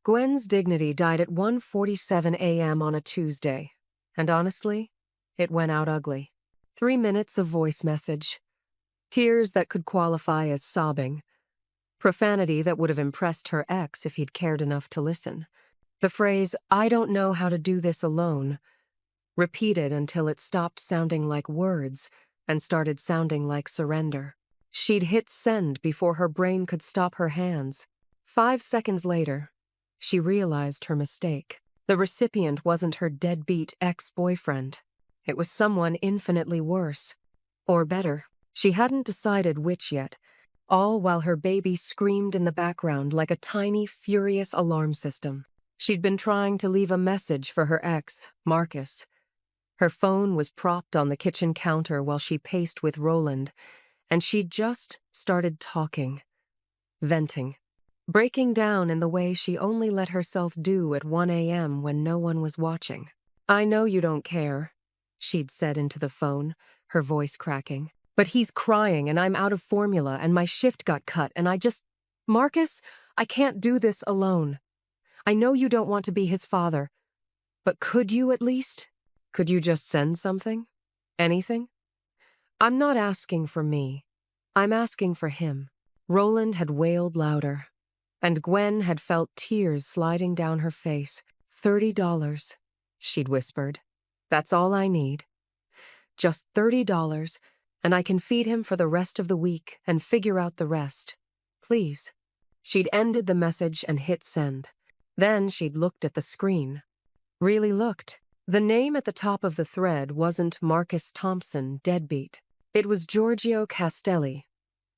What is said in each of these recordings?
Gwen's dignity died at 1:47 a.m. on a Tuesday, and honestly, it went out ugly. 3 minutes of voice message. Tears that could qualify as sobbing. Profanity that would have impressed her ex if he'd cared enough to listen. The phrase, "I don't know how to do this alone," repeated until it stopped sounding like words and started sounding like surrender. She'd hit send before her brain could stop her hands. 5 seconds later, she realized her mistake. The recipient wasn't her deadbeat ex-boyfriend. It was someone infinitely worse. Or better. She hadn't decided which yet, all while her baby screamed in the background like a tiny, furious alarm system. She'd been trying to leave a message for her ex, Marcus. Her phone was propped on the kitchen counter while she paced with Roland, and she'd just started talking, venting, breaking down in the way she only let herself do at 1 a.m. when no one was watching. "I know you don't care," she'd said into the phone, her voice cracking. "But he's crying and I'm out of formula and my shift got cut and Marcus, I can't do this alone. I know you don't want to be his father, but could you at least? Could you just send something? Anything? I'm not asking for me. I'm asking for him." Roland had wailed louder, and Gwen had felt tears sliding down her face. $30, she'd whispered. "That's all I need. Just $30, and I can feed him for the rest of the week and figure out the rest. Please." She'd ended the message and hit send. Then she'd looked at the screen. Really looked. The name at the top of the thread wasn't Marcus Thompson, deadbeat. It was Giorgio Castelli.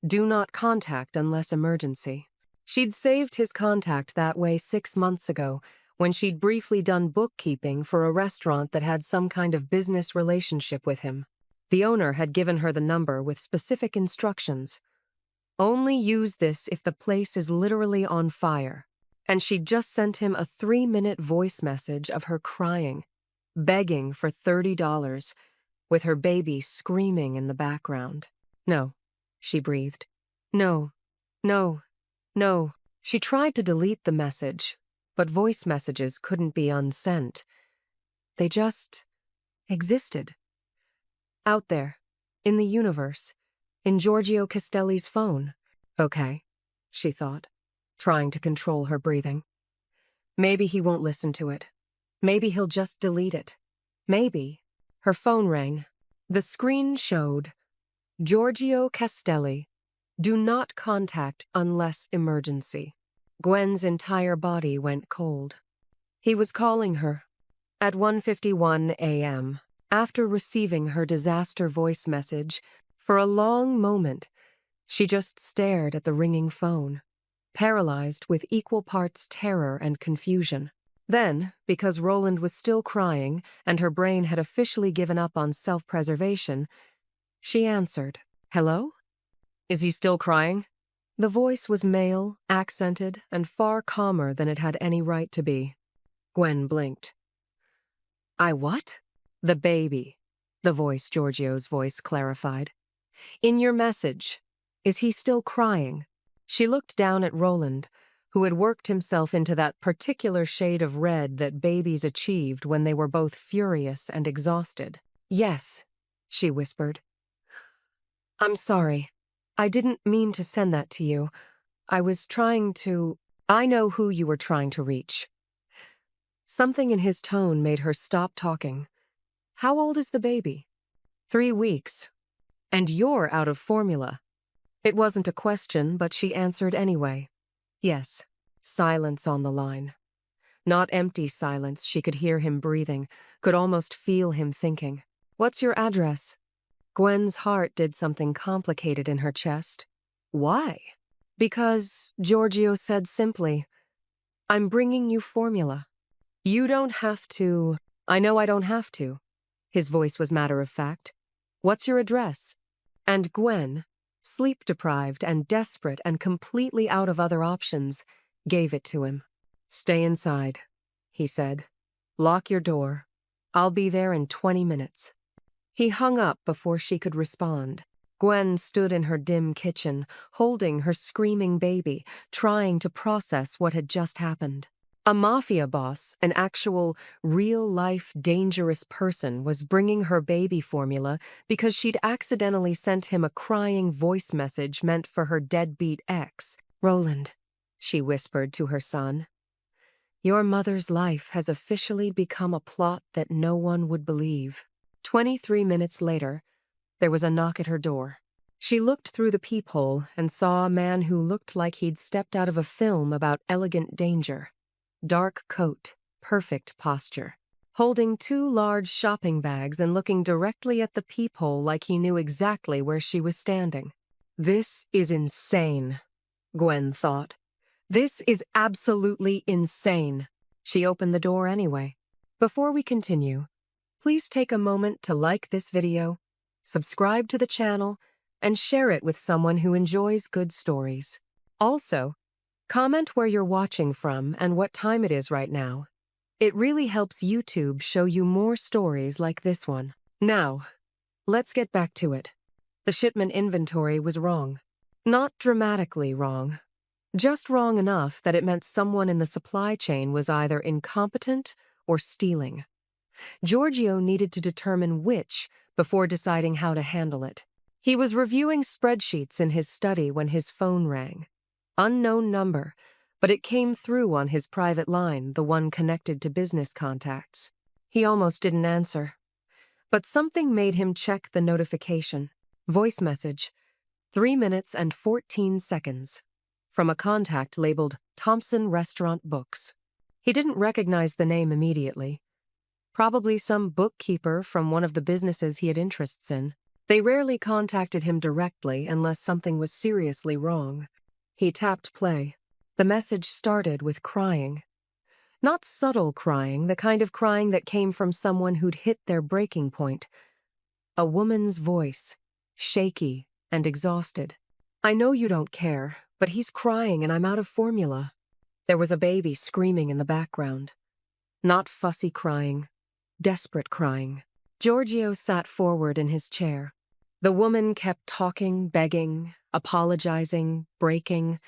Do not contact unless emergency. She'd saved his contact that way 6 months ago, when she'd briefly done bookkeeping for a restaurant that had some kind of business relationship with him. The owner had given her the number with specific instructions. Only use this if the place is literally on fire. And she'd just sent him a 3-minute voice message of her crying, begging for $30, with her baby screaming in the background. "No," she breathed. "No, no, no." She tried to delete the message, but voice messages couldn't be unsent. They just existed. Out there, in the universe, in Giorgio Castelli's phone. Okay, she thought, trying to control her breathing. Maybe he won't listen to it. Maybe he'll just delete it. Maybe. Her phone rang. The screen showed, "Giorgio Castelli, do not contact unless emergency." Gwen's entire body went cold. He was calling her. At 1:51 a.m., after receiving her disaster voice message, for a long moment, she just stared at the ringing phone, paralyzed with equal parts terror and confusion. Then, because Roland was still crying and her brain had officially given up on self-preservation, she answered. "Hello? Is he still crying?" The voice was male, accented, and far calmer than it had any right to be. Gwen blinked. "I what?" "The baby," Giorgio's voice clarified. "In your message, is he still crying?" She looked down at Roland, who had worked himself into that particular shade of red that babies achieved when they were both furious and exhausted. "Yes," she whispered. "I'm sorry. I didn't mean to send that to you. I was trying to... I know who you were trying to reach." Something in his tone made her stop talking. "How old is the baby?" 3 weeks. "And you're out of formula." It wasn't a question, but she answered anyway. Yes. Silence on the line. Not empty silence, she could hear him breathing, could almost feel him thinking. "What's your address?" Gwen's heart did something complicated in her chest. "Why?" "Because," Giorgio said simply, "I'm bringing you formula. You don't have to..." "I know I don't have to." His voice was matter-of-fact. "What's your address?" And Gwen, sleep-deprived and desperate and completely out of other options, gave it to him. "Stay inside," he said. "Lock your door. I'll be there in 20 minutes. He hung up before she could respond. Gwen stood in her dim kitchen, holding her screaming baby, trying to process what had just happened. A mafia boss, an actual, real-life, dangerous person, was bringing her baby formula because she'd accidentally sent him a crying voice message meant for her deadbeat ex. "Roland," she whispered to her son, "your mother's life has officially become a plot that no one would believe." 23 minutes later, there was a knock at her door. She looked through the peephole and saw a man who looked like he'd stepped out of a film about elegant danger. Dark coat, perfect posture, holding 2 large shopping bags and looking directly at the peephole like he knew exactly where she was standing. "This is insane," Gwen thought. "This is absolutely insane." She opened the door anyway. Before we continue, please take a moment to like this video, subscribe to the channel, and share it with someone who enjoys good stories. Also, comment where you're watching from and what time it is right now. It really helps YouTube show you more stories like this one. Now, let's get back to it. The shipment inventory was wrong. Not dramatically wrong. Just wrong enough that it meant someone in the supply chain was either incompetent or stealing. Giorgio needed to determine which before deciding how to handle it. He was reviewing spreadsheets in his study when his phone rang. Unknown number, but it came through on his private line, the one connected to business contacts. He almost didn't answer. But something made him check the notification. Voice message, 3 minutes and 14 seconds. From a contact labeled Thompson Restaurant Books. He didn't recognize the name immediately. Probably some bookkeeper from one of the businesses he had interests in. They rarely contacted him directly unless something was seriously wrong. He tapped play. The message started with crying. Not subtle crying, the kind of crying that came from someone who'd hit their breaking point. A woman's voice, shaky and exhausted. "I know you don't care, but he's crying and I'm out of formula." There was a baby screaming in the background. Not fussy crying, desperate crying. Giorgio sat forward in his chair. The woman kept talking, begging, apologizing, breaking.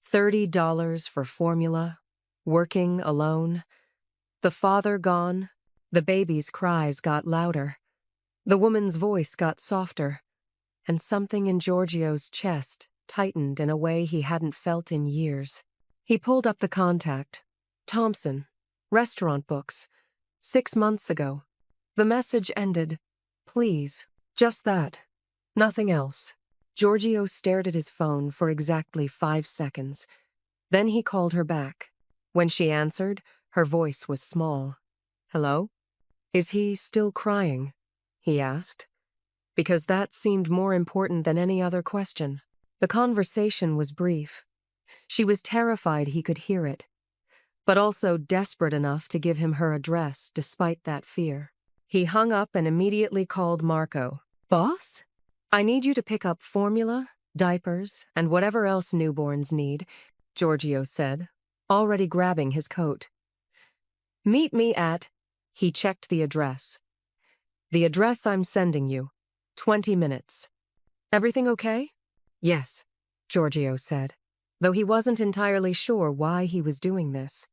$30 for formula, working alone. The father gone. The baby's cries got louder. The woman's voice got softer. And something in Giorgio's chest tightened in a way he hadn't felt in years. He pulled up the contact. Thompson, Restaurant Books, 6 months ago. The message ended, "Please." Just that. Nothing else. Giorgio stared at his phone for exactly 5 seconds. Then he called her back. When she answered, her voice was small. "Hello? Is he still crying?" he asked. Because that seemed more important than any other question. The conversation was brief. She was terrified he could hear it, but also desperate enough to give him her address despite that fear. He hung up and immediately called Marco. "Boss? I need you to pick up formula, diapers, and whatever else newborns need," Giorgio said, already grabbing his coat. "Meet me at—" He checked the address. "The address I'm sending you. 20 minutes. Everything okay?" "Yes," Giorgio said, though he wasn't entirely sure why he was doing this.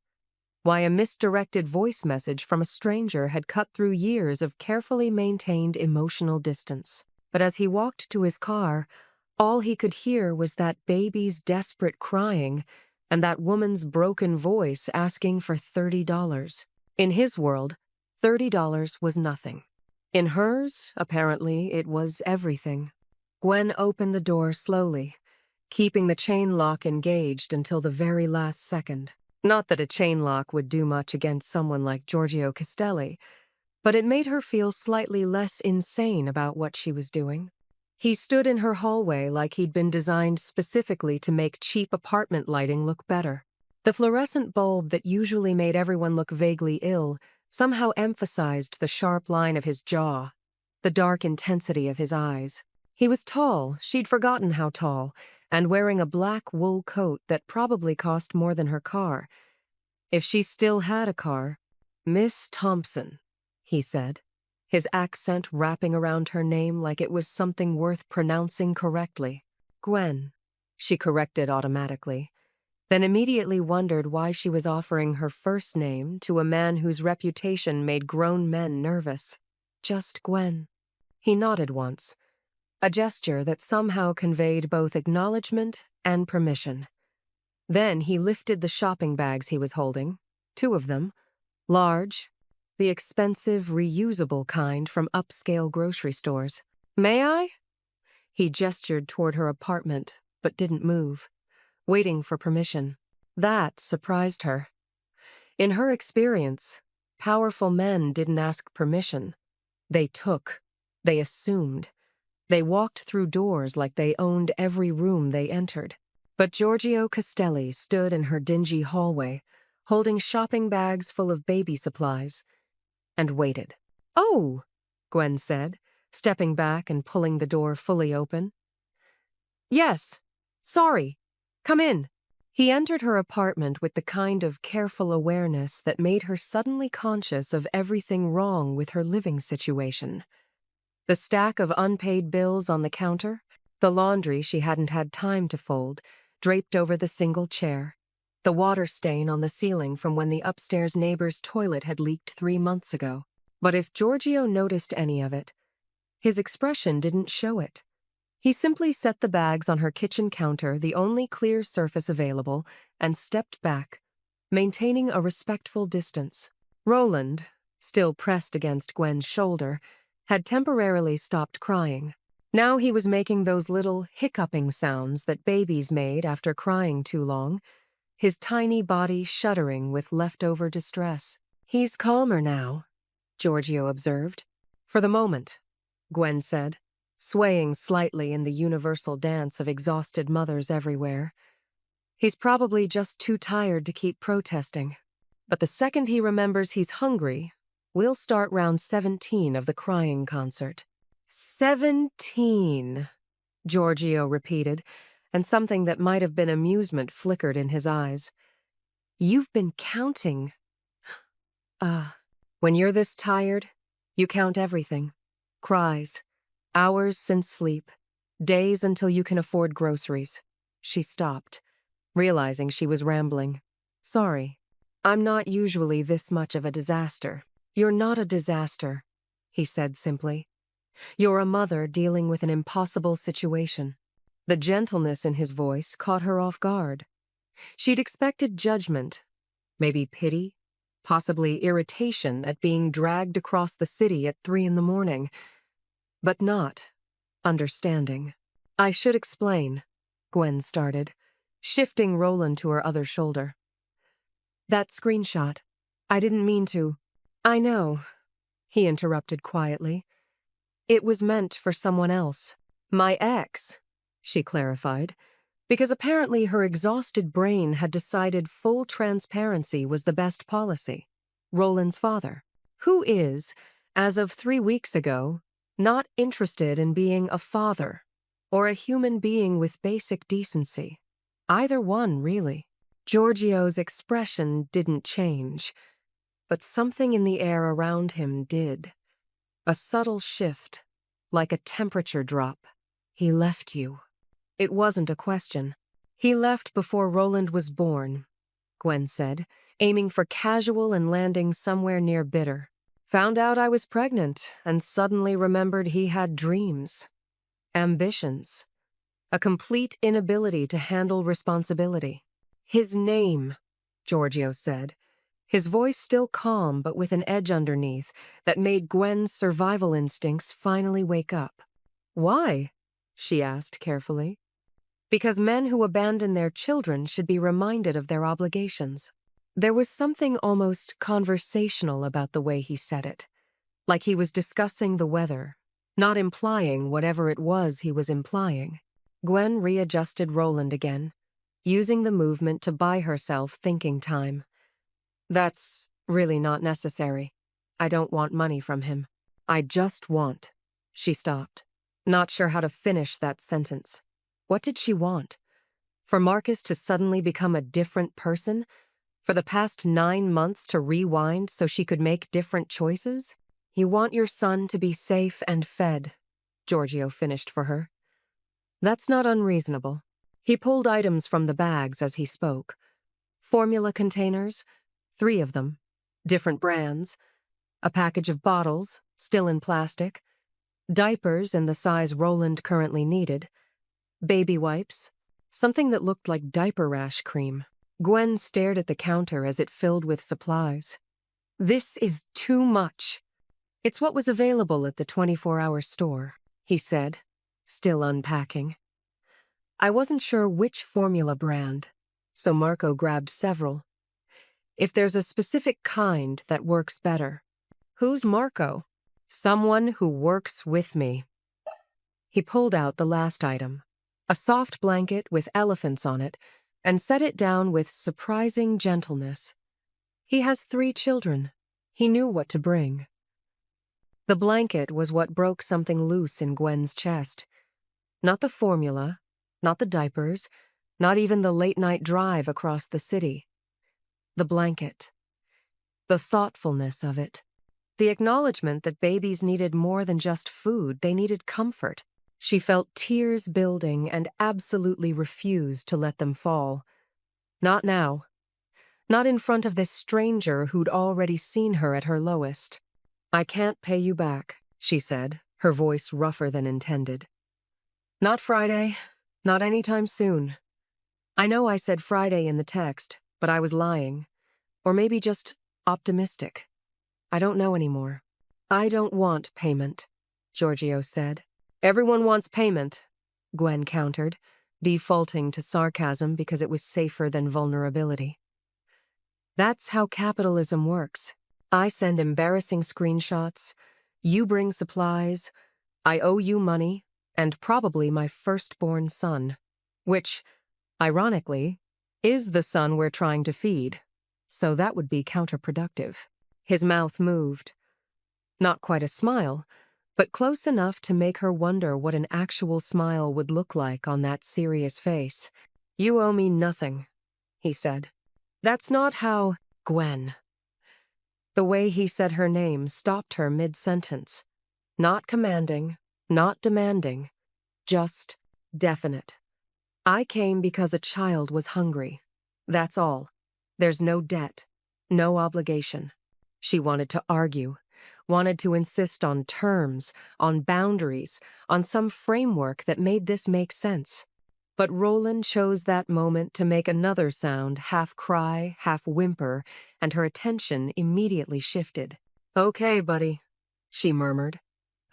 Why a misdirected voice message from a stranger had cut through years of carefully maintained emotional distance. But as he walked to his car, all he could hear was that baby's desperate crying and that woman's broken voice asking for $30. In his world, $30 was nothing. In hers, apparently, it was everything. Gwen opened the door slowly, keeping the chain lock engaged until the very last second. Not that a chain lock would do much against someone like Giorgio Castelli, but it made her feel slightly less insane about what she was doing. He stood in her hallway like he'd been designed specifically to make cheap apartment lighting look better. The fluorescent bulb that usually made everyone look vaguely ill somehow emphasized the sharp line of his jaw, the dark intensity of his eyes. He was tall, she'd forgotten how tall, and wearing a black wool coat that probably cost more than her car. If she still had a car. "Miss Thompson," he said, his accent wrapping around her name like it was something worth pronouncing correctly. "Gwen," she corrected automatically. then immediately wondered why she was offering her first name to a man whose reputation made grown men nervous. Just Gwen. He nodded once, a gesture that somehow conveyed both acknowledgement and permission. Then he lifted the shopping bags he was holding, 2 of them, large, the expensive, reusable kind from upscale grocery stores. "May I?" He gestured toward her apartment, but didn't move, waiting for permission. That surprised her. In her experience, powerful men didn't ask permission. They took. They assumed. They walked through doors like they owned every room they entered. But Giorgio Castelli stood in her dingy hallway, holding shopping bags full of baby supplies, and waited. "Oh," Gwen said, stepping back and pulling the door fully open. "Yes. Sorry. Come in." He entered her apartment with the kind of careful awareness that made her suddenly conscious of everything wrong with her living situation. The stack of unpaid bills on the counter, the laundry she hadn't had time to fold, draped over the single chair, the water stain on the ceiling from when the upstairs neighbor's toilet had leaked 3 months ago. But if Giorgio noticed any of it, his expression didn't show it. He simply set the bags on her kitchen counter, the only clear surface available, and stepped back, maintaining a respectful distance. Roland, still pressed against Gwen's shoulder, had temporarily stopped crying. Now he was making those little hiccuping sounds that babies made after crying too long, his tiny body shuddering with leftover distress. "He's calmer now," Giorgio observed. "For the moment," Gwen said, swaying slightly in the universal dance of exhausted mothers everywhere. "He's probably just too tired to keep protesting. But the second he remembers he's hungry, we'll start round 17 of the crying concert." 17, Giorgio repeated, and something that might have been amusement flickered in his eyes. "You've been counting." When you're this tired, you count everything. Cries, hours since sleep, days until you can afford groceries." She stopped, realizing she was rambling. "Sorry, I'm not usually this much of a disaster." "You're not a disaster," he said simply. "You're a mother dealing with an impossible situation." The gentleness in his voice caught her off guard. She'd expected judgment, maybe pity, possibly irritation at being dragged across the city at 3 in the morning, but not understanding. "I should explain," Gwen started, shifting Roland to her other shoulder. "That screenshot. I didn't mean to." "I know," he interrupted quietly. "It was meant for someone else. My ex," she clarified, because apparently her exhausted brain had decided full transparency was the best policy. Roland's father, who is, as of 3 weeks ago, not interested in being a father or a human being with basic decency. Either one, really. Giorgio's expression didn't change, but something in the air around him did. A subtle shift, like a temperature drop. "He left you." It wasn't a question. "He left before Roland was born," Gwen said, aiming for casual and landing somewhere near bitter. "Found out I was pregnant and suddenly remembered he had dreams, ambitions, a complete inability to handle responsibility." "His name," Giorgio said, his voice still calm but with an edge underneath that made Gwen's survival instincts finally wake up. "Why?" she asked carefully. "Because men who abandon their children should be reminded of their obligations." There was something almost conversational about the way he said it, like he was discussing the weather, not implying whatever it was he was implying. Gwen readjusted Roland again, using the movement to buy herself thinking time. "That's really not necessary. I don't want money from him. I just want—" She stopped, not sure how to finish that sentence. What did she want? For Marcus to suddenly become a different person? For the past 9 months to rewind so she could make different choices? "You want your son to be safe and fed," Giorgio finished for her. "That's not unreasonable." He pulled items from the bags as he spoke. Formula containers, 3 of them, different brands, a package of bottles, still in plastic, diapers in the size Roland currently needed, baby wipes, something that looked like diaper rash cream. Gwen stared at the counter as it filled with supplies. "This is too much." "It's what was available at the 24-hour store," he said, still unpacking. "I wasn't sure which formula brand, so Marco grabbed several. If there's a specific kind that works better." "Who's Marco?" "Someone who works with me." He pulled out the last item, a soft blanket with elephants on it, and set it down with surprising gentleness. He has 3 children. He knew what to bring. The blanket was what broke something loose in Gwen's chest. Not the formula, not the diapers, not even the late-night drive across the city. The blanket. The thoughtfulness of it. The acknowledgement that babies needed more than just food, they needed comfort. She felt tears building and absolutely refused to let them fall. Not now. Not in front of this stranger who'd already seen her at her lowest. "I can't pay you back," she said, her voice rougher than intended. "Not Friday. Not anytime soon. I know I said Friday in the text, but I was lying. Or maybe just optimistic. I don't know anymore." "I don't want payment," Giorgio said. "Everyone wants payment," Gwen countered, defaulting to sarcasm because it was safer than vulnerability. "That's how capitalism works. I send embarrassing screenshots, you bring supplies, I owe you money, and probably my firstborn son. Which, ironically, is the son we're trying to feed. So that would be counterproductive." His mouth moved. Not quite a smile, but close enough to make her wonder what an actual smile would look like on that serious face. "You owe me nothing," he said. "That's not how—" "Gwen." The way he said her name stopped her mid-sentence. Not commanding, not demanding, just definite. "I came because a child was hungry. That's all. There's no debt, no obligation." She wanted to argue, wanted to insist on terms, on boundaries, on some framework that made this make sense. But Roland chose that moment to make another sound, half cry, half whimper, and her attention immediately shifted. "Okay, buddy," she murmured,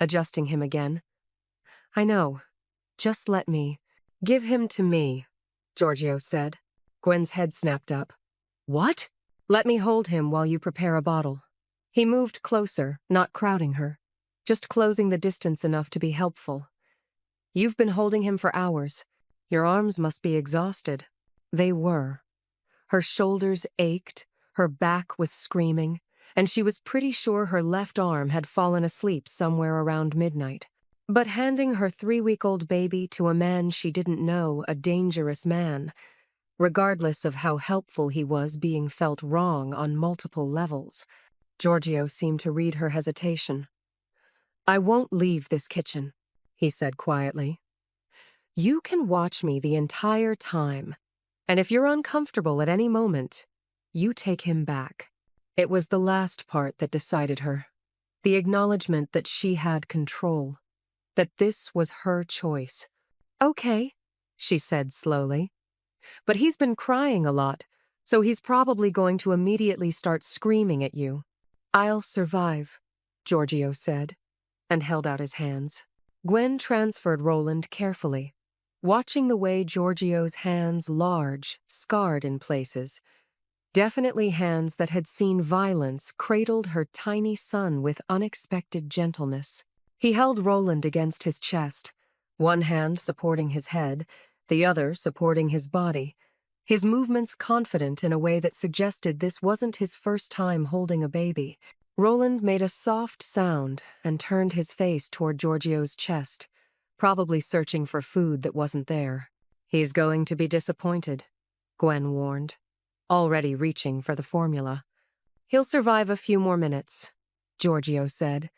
adjusting him again. "I know. Just let me." "Give him to me," Giorgio said. Gwen's head snapped up. "What?" "Let me hold him while you prepare a bottle." He moved closer, not crowding her, just closing the distance enough to be helpful. "You've been holding him for hours. Your arms must be exhausted." They were. Her shoulders ached, her back was screaming, and she was pretty sure her left arm had fallen asleep somewhere around midnight. But handing her 3-week-old baby to a man she didn't know, a dangerous man, regardless of how helpful he was being felt wrong on multiple levels, Giorgio seemed to read her hesitation. "I won't leave this kitchen," he said quietly. "You can watch me the entire time, and if you're uncomfortable at any moment, you take him back." It was the last part that decided her. The acknowledgement that she had control, that this was her choice. "Okay," she said slowly. "But he's been crying a lot, so he's probably going to immediately start screaming at you." "I'll survive," Giorgio said, and held out his hands. Gwen transferred Roland carefully, watching the way Giorgio's hands, large, scarred in places, definitely hands that had seen violence, cradled her tiny son with unexpected gentleness. He held Roland against his chest, one hand supporting his head, the other supporting his body, his movements confident in a way that suggested this wasn't his first time holding a baby. Roland made a soft sound and turned his face toward Giorgio's chest, probably searching for food that wasn't there. "He's going to be disappointed," Gwen warned, already reaching for the formula. "He'll survive a few more minutes," Giorgio said,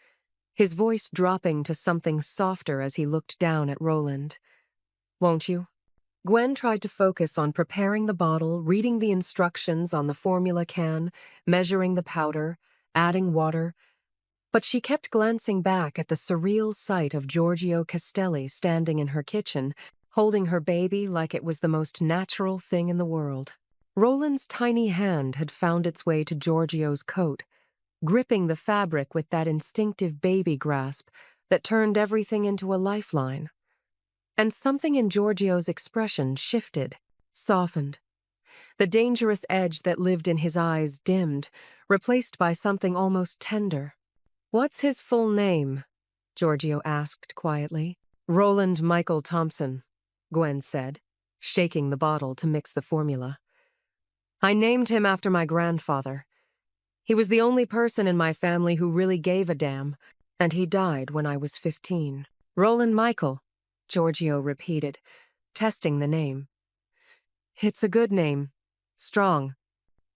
his voice dropping to something softer as he looked down at Roland. "Won't you?" Gwen tried to focus on preparing the bottle, reading the instructions on the formula can, measuring the powder, adding water, but she kept glancing back at the surreal sight of Giorgio Castelli standing in her kitchen, holding her baby like it was the most natural thing in the world. Roland's tiny hand had found its way to Giorgio's coat, gripping the fabric with that instinctive baby grasp that turned everything into a lifeline. And something in Giorgio's expression shifted, softened. The dangerous edge that lived in his eyes dimmed, replaced by something almost tender. "What's his full name?" Giorgio asked quietly. "Roland Michael Thompson," Gwen said, shaking the bottle to mix the formula. "I named him after my grandfather. He was the only person in my family who really gave a damn, and he died when I was 15. "Roland Michael," Giorgio repeated, testing the name. "It's a good name. Strong.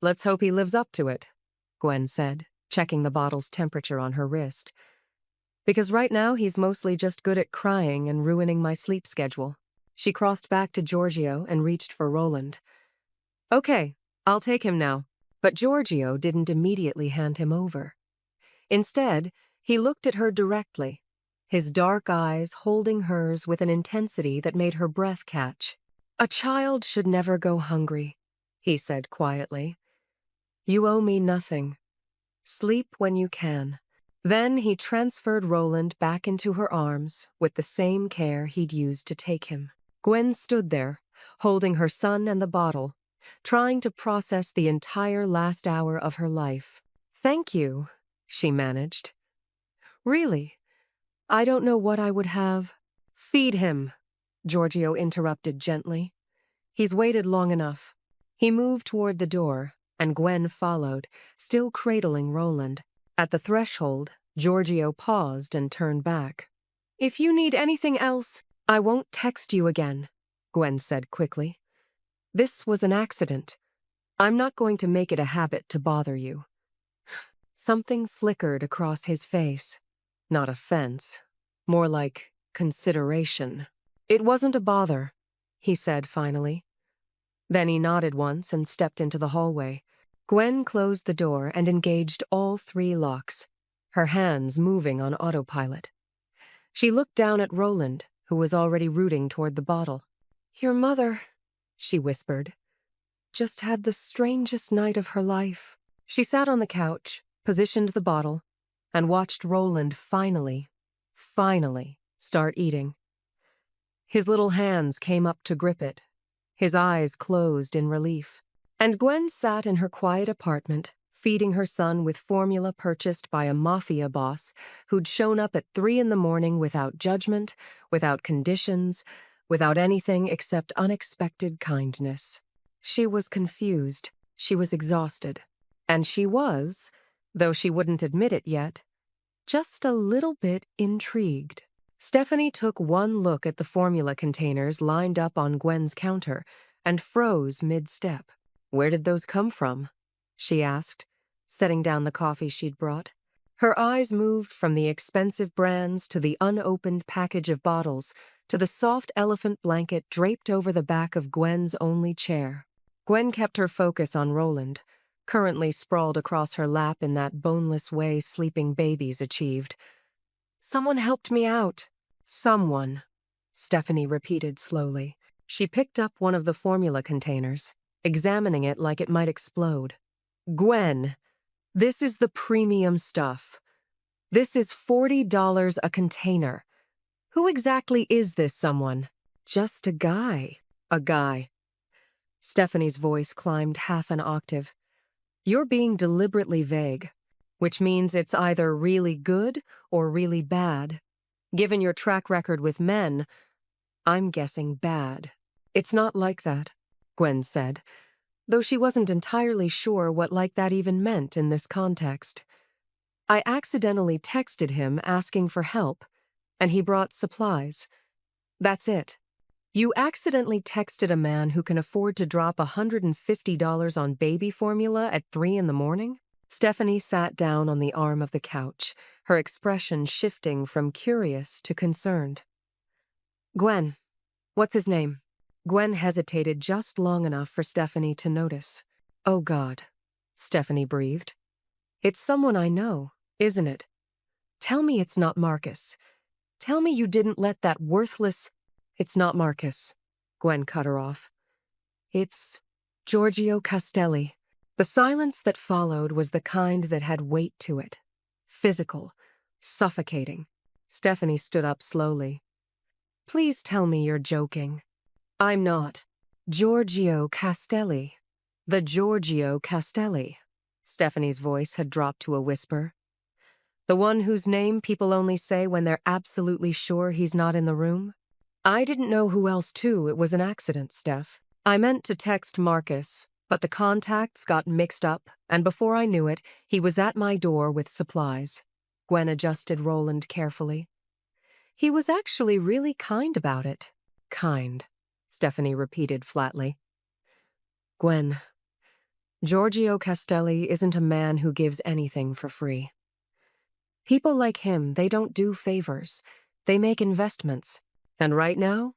Let's hope he lives up to it," Gwen said, checking the bottle's temperature on her wrist. "Because right now he's mostly just good at crying and ruining my sleep schedule." She crossed back to Giorgio and reached for Roland. "Okay, I'll take him now." But Giorgio didn't immediately hand him over. Instead, he looked at her directly, his dark eyes holding hers with an intensity that made her breath catch. "A child should never go hungry," he said quietly. "You owe me nothing. Sleep when you can." Then he transferred Roland back into her arms with the same care he'd used to take him. Gwen stood there, holding her son and the bottle, trying to process the entire last hour of her life. "Thank you," she managed. "Really, I don't know what I would have." "Feed him," Giorgio interrupted gently. "He's waited long enough." He moved toward the door, and Gwen followed, still cradling Roland. At the threshold, Giorgio paused and turned back. "If you need anything else, I won't text you again," Gwen said quickly. "This was an accident. I'm not going to make it a habit to bother you." Something flickered across his face. Not offense, more like consideration. "It wasn't a bother," he said finally. Then he nodded once and stepped into the hallway. Gwen closed the door and engaged all 3 locks, her hands moving on autopilot. She looked down at Roland, who was already rooting toward the bottle. "Your mother," she whispered, "just had the strangest night of her life." She sat on the couch, positioned the bottle, and watched Roland finally start eating. His little hands came up to grip it. His eyes closed in relief. And Gwen sat in her quiet apartment, feeding her son with formula purchased by a mafia boss who'd shown up at 3 in the morning without judgment, without conditions, without anything except unexpected kindness. She was confused. She was exhausted. And she was, though she wouldn't admit it yet, just a little bit intrigued. Stephanie took one look at the formula containers lined up on Gwen's counter and froze mid-step. "Where did those come from?" she asked, setting down the coffee she'd brought. Her eyes moved from the expensive brands to the unopened package of bottles to the soft elephant blanket draped over the back of Gwen's only chair. Gwen kept her focus on Roland, currently sprawled across her lap in that boneless way sleeping babies achieved. "Someone helped me out." "Someone," Stephanie repeated slowly. She picked up one of the formula containers, examining it like it might explode. "Gwen, this is the premium stuff. This is $40 a container. Who exactly is this someone?" "Just a guy." "A guy." Stephanie's voice climbed half an octave. "You're being deliberately vague, which means it's either really good or really bad. Given your track record with men, I'm guessing bad." "It's not like that," Gwen said, though she wasn't entirely sure what like that even meant in this context. "I accidentally texted him asking for help, and he brought supplies. That's it. You accidentally texted a man who can afford to drop $150 on baby formula at 3 in the morning?" Stephanie sat down on the arm of the couch, her expression shifting from curious to concerned. "Gwen, what's his name?" Gwen hesitated just long enough for Stephanie to notice. "Oh God," Stephanie breathed. "It's someone I know, isn't it? Tell me it's not Marcus. Tell me you didn't let that worthless—" "It's not Marcus," Gwen cut her off. "It's Giorgio Castelli." The silence that followed was the kind that had weight to it. Physical, suffocating. Stephanie stood up slowly. "Please tell me you're joking." "I'm not. Giorgio Castelli. The Giorgio Castelli." Stephanie's voice had dropped to a whisper. "The one whose name people only say when they're absolutely sure he's not in the room? I didn't know who else too. It was an accident, Steph. I meant to text Marcus, but the contacts got mixed up, and before I knew it, he was at my door with supplies." Gwen adjusted Roland carefully. "He was actually really kind about it." "Kind," Stephanie repeated flatly. "Gwen, Giorgio Castelli isn't a man who gives anything for free. People like him, they don't do favors. They make investments. And right now,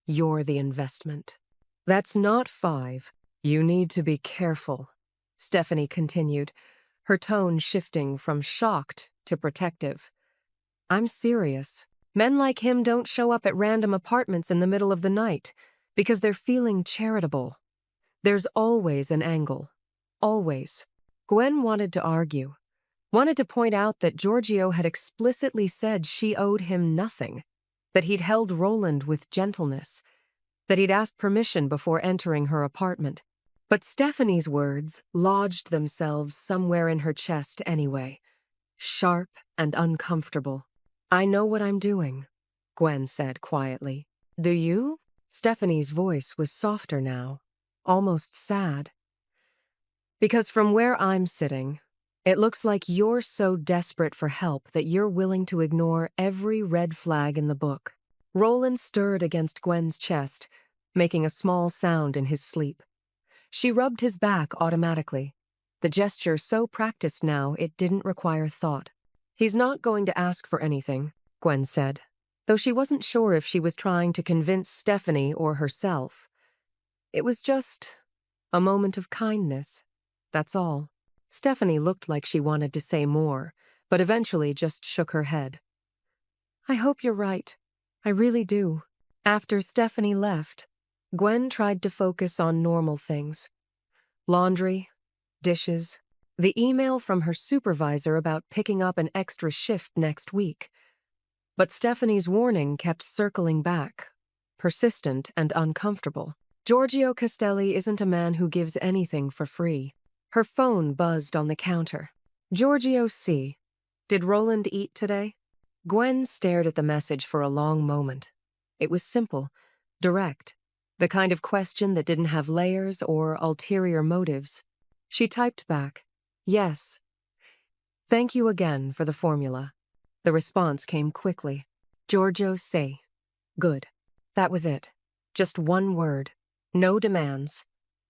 you're the investment." "That's not 5. You need to be careful," Stephanie continued, her tone shifting from shocked to protective. "I'm serious. Men like him don't show up at random apartments in the middle of the night because they're feeling charitable. There's always an angle. Always." Gwen wanted to argue, wanted to point out that Giorgio had explicitly said she owed him nothing, that he'd held Roland with gentleness, that he'd asked permission before entering her apartment. But Stephanie's words lodged themselves somewhere in her chest anyway, sharp and uncomfortable. "I know what I'm doing," Gwen said quietly. "Do you?" Stephanie's voice was softer now, almost sad. "Because from where I'm sitting, it looks like you're so desperate for help that you're willing to ignore every red flag in the book." Roland stirred against Gwen's chest, making a small sound in his sleep. She rubbed his back automatically, the gesture so practiced now it didn't require thought. "He's not going to ask for anything," Gwen said, though she wasn't sure if she was trying to convince Stephanie or herself. "It was just a moment of kindness. That's all." Stephanie looked like she wanted to say more, but eventually just shook her head. "I hope you're right. I really do." After Stephanie left, Gwen tried to focus on normal things. Laundry, dishes, the email from her supervisor about picking up an extra shift next week. But Stephanie's warning kept circling back, persistent and uncomfortable. Giorgio Castelli isn't a man who gives anything for free. Her phone buzzed on the counter. "Giorgio C. Did Roland eat today?" Gwen stared at the message for a long moment. It was simple, direct, the kind of question that didn't have layers or ulterior motives. She typed back, "Yes. Thank you again for the formula." The response came quickly. "Giorgio C. Good." That was it. Just one word. No demands.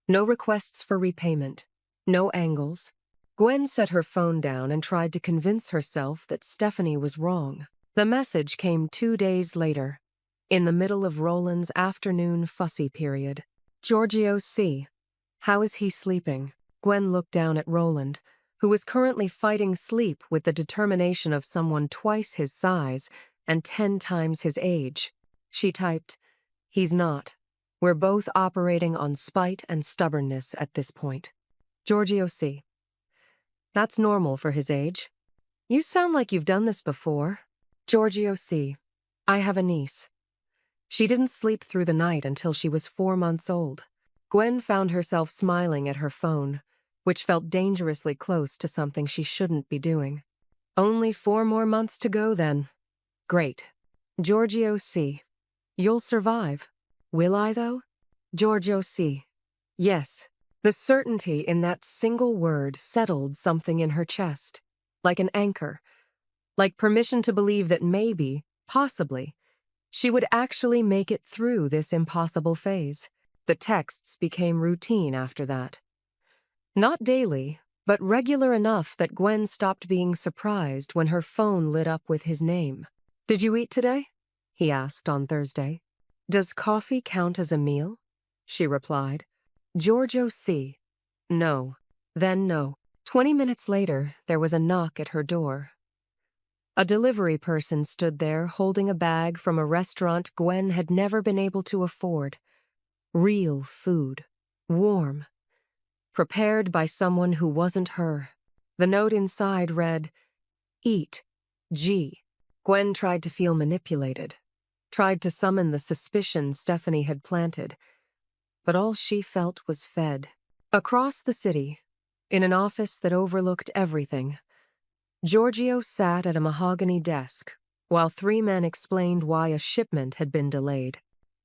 No requests for repayment. No angles. Gwen set her phone down and tried to convince herself that Stephanie was wrong. The message came 2 days later, in the middle of Roland's afternoon fussy period. "Giorgio C. How is he sleeping?" Gwen looked down at Roland, who was currently fighting sleep with the determination of someone twice his size and 10 times his age. She typed, "He's not. We're both operating on spite and stubbornness at this point. Giorgio C. That's normal for his age. You sound like you've done this before. Giorgio C. I have a niece. She didn't sleep through the night until she was 4 months old." Gwen found herself smiling at her phone, which felt dangerously close to something she shouldn't be doing. "Only 4 more months to go then. Great. Giorgio C. You'll survive. Will I, though?" Giorgio C. Yes. The certainty in that single word settled something in her chest, like an anchor, like permission to believe that maybe, possibly, she would actually make it through this impossible phase. The texts became routine after that. Not daily, but regular enough that Gwen stopped being surprised when her phone lit up with his name. "Did you eat today?" he asked on Thursday. "Does coffee count as a meal?" she replied. Giorgio C. No. Then no. 20 minutes later, there was a knock at her door. A delivery person stood there holding a bag from a restaurant Gwen had never been able to afford. Real food. Warm. Prepared by someone who wasn't her. The note inside read, Eat. G. Gwen tried to feel manipulated. Tried to summon the suspicion Stephanie had planted. But all she felt was fed. Across the city, in an office that overlooked everything, Giorgio sat at a mahogany desk, while 3 men explained why a shipment had been delayed.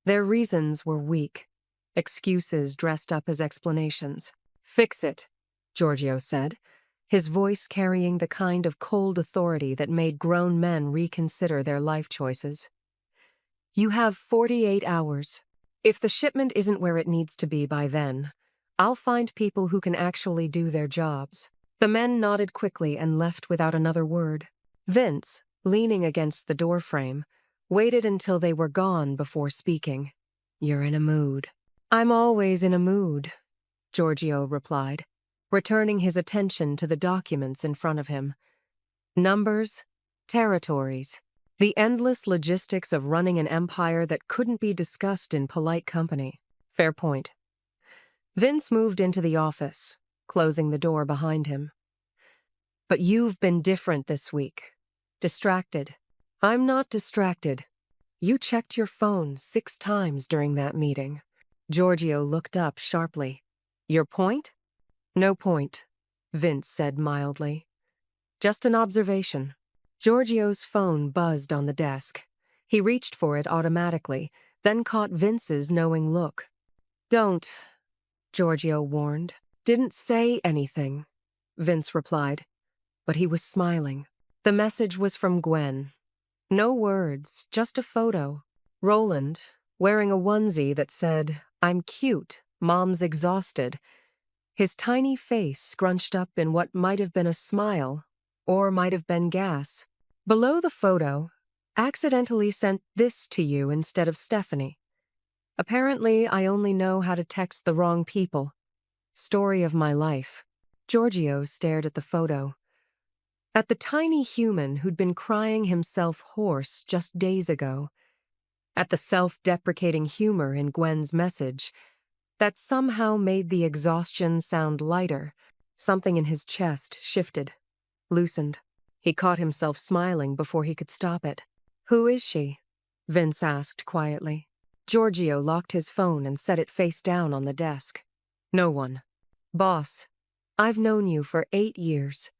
Their reasons were weak. Excuses dressed up as explanations. Fix it, Giorgio said, his voice carrying the kind of cold authority that made grown men reconsider their life choices. You have 48 hours. If the shipment isn't where it needs to be by then, I'll find people who can actually do their jobs. The men nodded quickly and left without another word. Vince, leaning against the doorframe, waited until they were gone before speaking. You're in a mood. I'm always in a mood, Giorgio replied, returning his attention to the documents in front of him. Numbers, territories, the endless logistics of running an empire that couldn't be discussed in polite company. Fair point. Vince moved into the office, closing the door behind him. But you've been different this week. Distracted. I'm not distracted. You checked your phone 6 times during that meeting. Giorgio looked up sharply. Your point? No point, Vince said mildly. Just an observation. Giorgio's phone buzzed on the desk. He reached for it automatically, then caught Vince's knowing look. Don't, Giorgio warned. Didn't say anything, Vince replied. But he was smiling. The message was from Gwen. No words, just a photo. Roland, wearing a onesie that said, I'm cute, Mom's exhausted. His tiny face scrunched up in what might have been a smile, or might have been gas. Below the photo, accidentally sent this to you instead of Stephanie. Apparently, I only know how to text the wrong people. Story of my life. Giorgio stared at the photo. At the tiny human who'd been crying himself hoarse just days ago. At the self-deprecating humor in Gwen's message that somehow made the exhaustion sound lighter. Something in his chest shifted, loosened. He caught himself smiling before he could stop it. Who is she? Vince asked quietly. Giorgio locked his phone and set it face down on the desk. No one. Boss, I've known you for 8 years.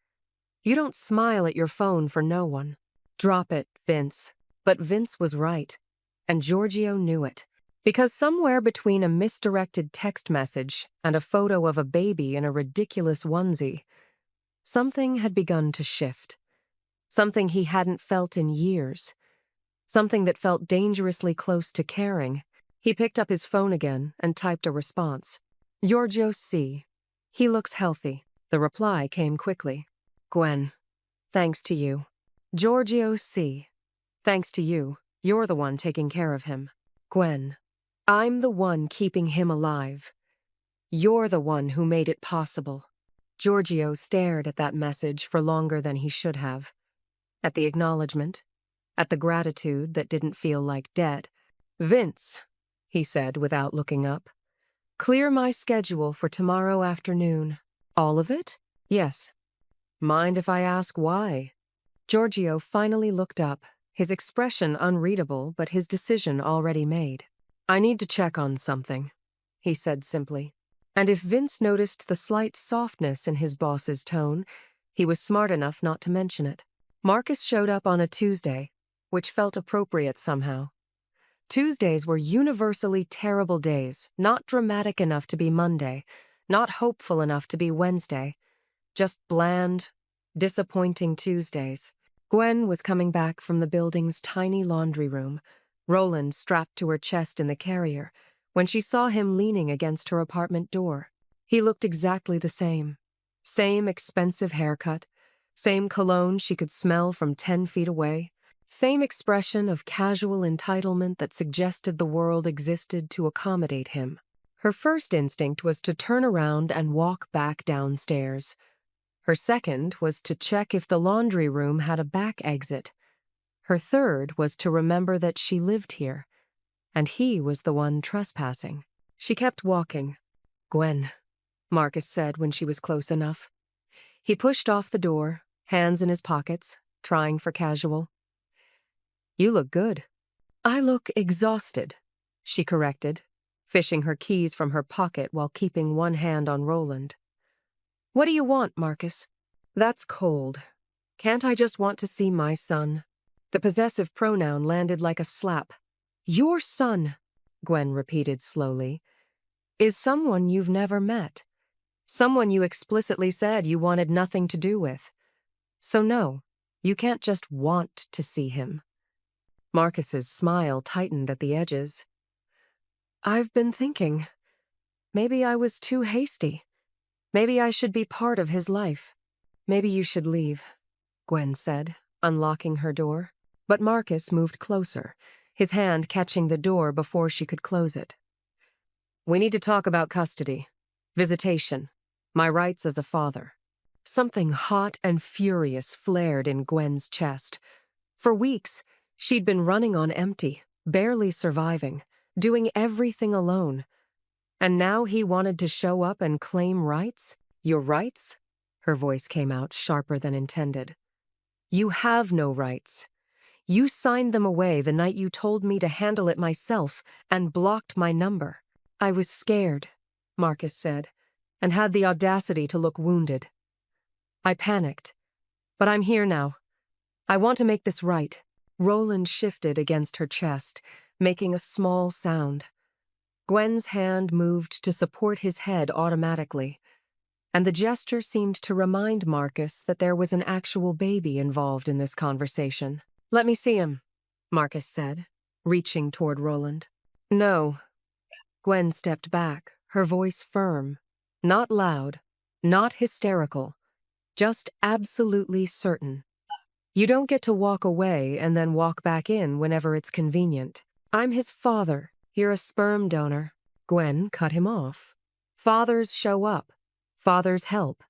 You don't smile at your phone for no one. Drop it, Vince. But Vince was right, and Giorgio knew it. Because somewhere between a misdirected text message and a photo of a baby in a ridiculous onesie, something had begun to shift. Something he hadn't felt in years. Something that felt dangerously close to caring. He picked up his phone again and typed a response. Giorgio C. He looks healthy. The reply came quickly. Gwen, thanks to you. Giorgio C. Thanks to you. You're the one taking care of him. Gwen, I'm the one keeping him alive. You're the one who made it possible. Giorgio stared at that message for longer than he should have. At the acknowledgement. At the gratitude that didn't feel like debt. Vince, he said without looking up. Clear my schedule for tomorrow afternoon. All of it? Yes. Mind if I ask why? Giorgio finally looked up, his expression unreadable but his decision already made. I need to check on something, he said simply. And if Vince noticed the slight softness in his boss's tone, he was smart enough not to mention it. Marcus showed up on a Tuesday, which felt appropriate somehow. Tuesdays were universally terrible days, not dramatic enough to be Monday, not hopeful enough to be Wednesday, just bland, disappointing Tuesdays. Gwen was coming back from the building's tiny laundry room, Roland strapped to her chest in the carrier, when she saw him leaning against her apartment door. He looked exactly the same. Same expensive haircut, same cologne she could smell from 10 feet away, same expression of casual entitlement that suggested the world existed to accommodate him. Her first instinct was to turn around and walk back downstairs. Her second was to check if the laundry room had a back exit. Her third was to remember that she lived here, and he was the one trespassing. She kept walking. "Gwen," Marcus said when she was close enough. He pushed off the door, hands in his pockets, trying for casual. "You look good." "I look exhausted," she corrected, fishing her keys from her pocket while keeping one hand on Roland. "What do you want, Marcus?" "That's cold. Can't I just want to see my son?" The possessive pronoun landed like a slap. "Your son," Gwen repeated slowly, "is someone you've never met. Someone you explicitly said you wanted nothing to do with. So no, you can't just want to see him." Marcus's smile tightened at the edges. "I've been thinking. Maybe I was too hasty. Maybe I should be part of his life." "Maybe you should leave," Gwen said, unlocking her door. But Marcus moved closer, his hand catching the door before she could close it. "We need to talk about custody. Visitation. My rights as a father." Something hot and furious flared in Gwen's chest. For weeks, she'd been running on empty, barely surviving, doing everything alone. And now he wanted to show up and claim rights? "Your rights?" Her voice came out sharper than intended. "You have no rights. You signed them away the night you told me to handle it myself and blocked my number." "I was scared," Marcus said, and had the audacity to look wounded. "I panicked. But I'm here now. I want to make this right." Roland shifted against her chest, making a small sound. Gwen's hand moved to support his head automatically, and the gesture seemed to remind Marcus that there was an actual baby involved in this conversation. "Let me see him," Marcus said, reaching toward Roland. "No." Gwen stepped back, her voice firm, not loud, not hysterical, just absolutely certain. "You don't get to walk away and then walk back in whenever it's convenient. I'm his father. You're a sperm donor." Gwen cut him off. "Fathers show up. Fathers help.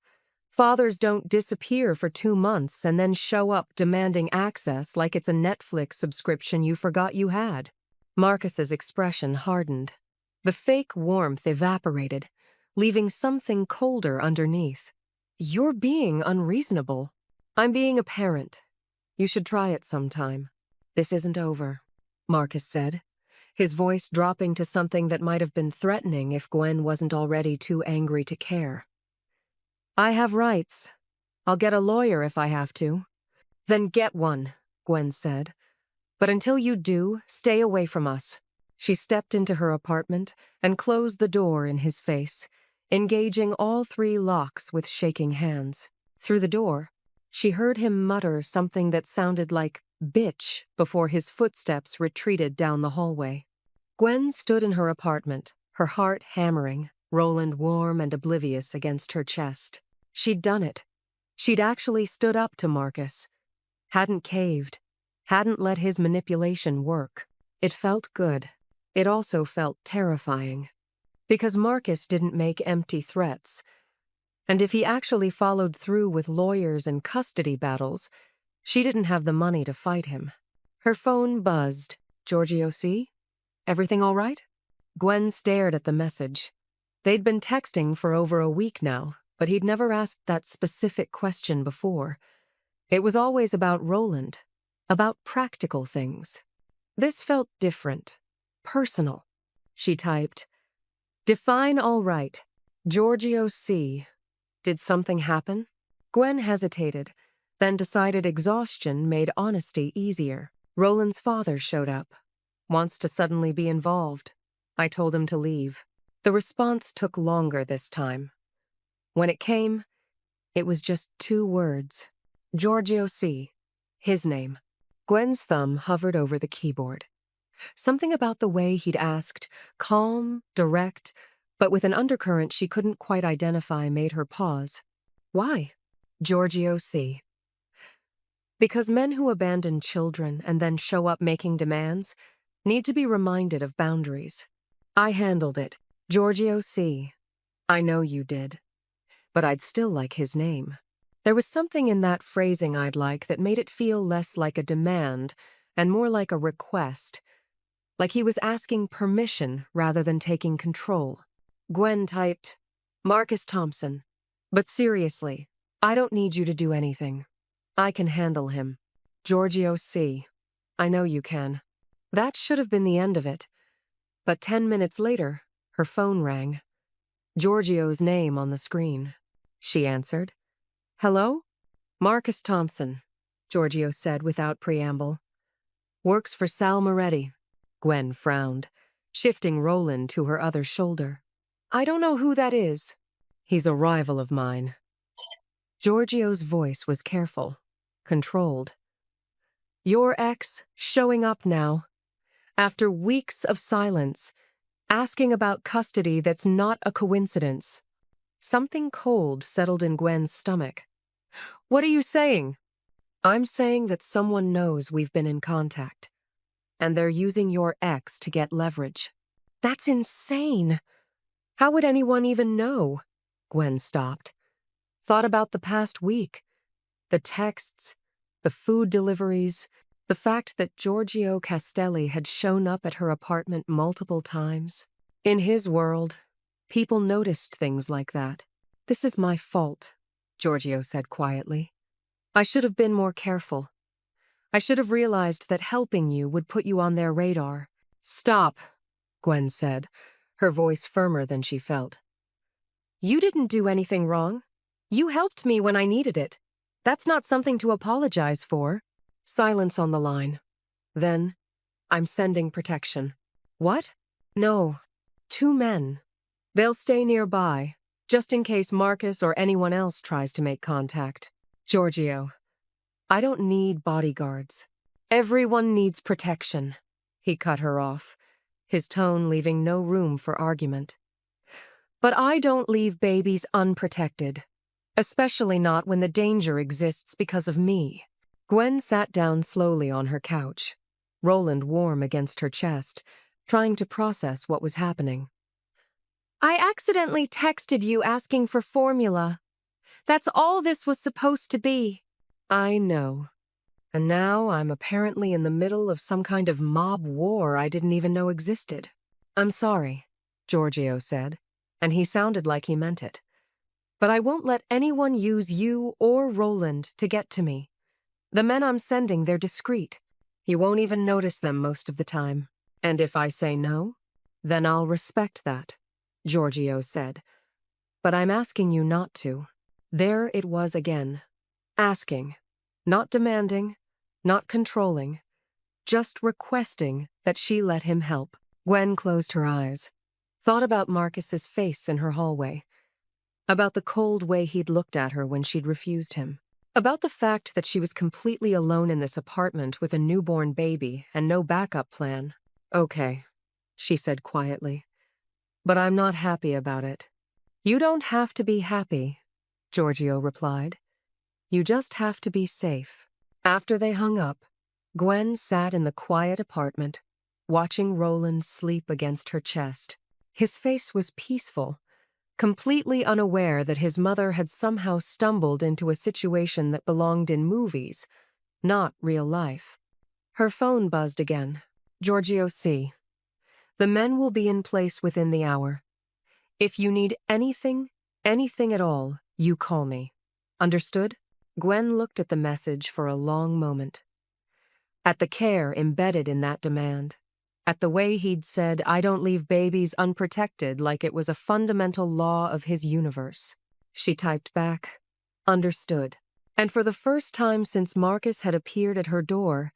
Fathers don't disappear for 2 months and then show up demanding access like it's a Netflix subscription you forgot you had." Marcus's expression hardened. The fake warmth evaporated, leaving something colder underneath. "You're being unreasonable." "I'm being a parent. You should try it sometime." "This isn't over," Marcus said, his voice dropping to something that might have been threatening if Gwen wasn't already too angry to care. "I have rights. I'll get a lawyer if I have to." "Then get one," Gwen said. "But until you do, stay away from us." She stepped into her apartment and closed the door in his face, engaging all 3 locks with shaking hands. Through the door, she heard him mutter something that sounded like "bitch" before his footsteps retreated down the hallway. Gwen stood in her apartment, her heart hammering, Roland warm and oblivious against her chest. She'd done it. She'd actually stood up to Marcus. Hadn't caved. Hadn't let his manipulation work. It felt good. It also felt terrifying. Because Marcus didn't make empty threats. And if he actually followed through with lawyers and custody battles, she didn't have the money to fight him. Her phone buzzed. "Giorgio C? Everything all right?" Gwen stared at the message. They'd been texting for over a week now, but he'd never asked that specific question before. It was always about Roland, about practical things. This felt different, personal. She typed, "Define all right. Giorgio C. Did something happen?" Gwen hesitated, then decided exhaustion made honesty easier. "Roland's father showed up. Wants to suddenly be involved. I told him to leave." The response took longer this time. When it came, it was just 2 words. Giorgio C. His name. Gwen's thumb hovered over the keyboard. Something about the way he'd asked, calm, direct, but with an undercurrent she couldn't quite identify, made her pause. Why? Giorgio C. Because men who abandon children and then show up making demands need to be reminded of boundaries. "I handled it," Giorgio C. I know you did, but I'd still like his name. There was something in that phrasing I'd like that made it feel less like a demand and more like a request, like he was asking permission rather than taking control. Gwen typed, Marcus Thompson. But seriously, I don't need you to do anything. I can handle him. Giorgio C. I know you can. That should have been the end of it. But 10 minutes later, her phone rang. Giorgio's name on the screen. She answered. Hello? Marcus Thompson, Giorgio said without preamble. Works for Sal Moretti. Gwen frowned, shifting Roland to her other shoulder. I don't know who that is. He's a rival of mine. Giorgio's voice was careful, controlled. Your ex showing up now, after weeks of silence, asking about custody that's not a coincidence. Something cold settled in Gwen's stomach. What are you saying? I'm saying that someone knows we've been in contact, and they're using your ex to get leverage. That's insane. How would anyone even know? Gwen stopped. Thought about the past week. The texts, the food deliveries, the fact that Giorgio Castelli had shown up at her apartment multiple times. In his world, people noticed things like that. This is my fault, Giorgio said quietly. I should have been more careful. I should have realized that helping you would put you on their radar. Stop, Gwen said, her voice firmer than she felt. You didn't do anything wrong. You helped me when I needed it. That's not something to apologize for. Silence on the line. Then, I'm sending protection. What? No. 2 men. They'll stay nearby, just in case Marcus or anyone else tries to make contact. Giorgio, I don't need bodyguards. Everyone needs protection. He cut her off, his tone leaving no room for argument. But I don't leave babies unprotected, especially not when the danger exists because of me. Gwen sat down slowly on her couch, Roland warm against her chest, trying to process what was happening. I accidentally texted you asking for formula. That's all this was supposed to be. I know. And now I'm apparently in the middle of some kind of mob war I didn't even know existed. I'm sorry, Giorgio said, and he sounded like he meant it. But I won't let anyone use you or Roland to get to me. The men I'm sending, they're discreet. You won't even notice them most of the time. And if I say no, then I'll respect that, Giorgio said. But I'm asking you not to. There it was again. Asking. Not demanding. Not controlling. Just requesting that she let him help. Gwen closed her eyes. Thought about Marcus's face in her hallway. About the cold way he'd looked at her when she'd refused him. About the fact that she was completely alone in this apartment with a newborn baby and no backup plan. Okay, she said quietly. But I'm not happy about it. You don't have to be happy, Giorgio replied. You just have to be safe. After they hung up, Gwen sat in the quiet apartment, watching Roland sleep against her chest. His face was peaceful, completely unaware that his mother had somehow stumbled into a situation that belonged in movies, not real life. Her phone buzzed again. Giorgio C. The men will be in place within the hour. If you need anything at all, you call me. Understood? Gwen looked at the message for a long moment. At the care embedded in that demand. At the way he'd said, I don't leave babies unprotected, like it was a fundamental law of his universe. She typed back, understood. And for the first time since Marcus had appeared at her door,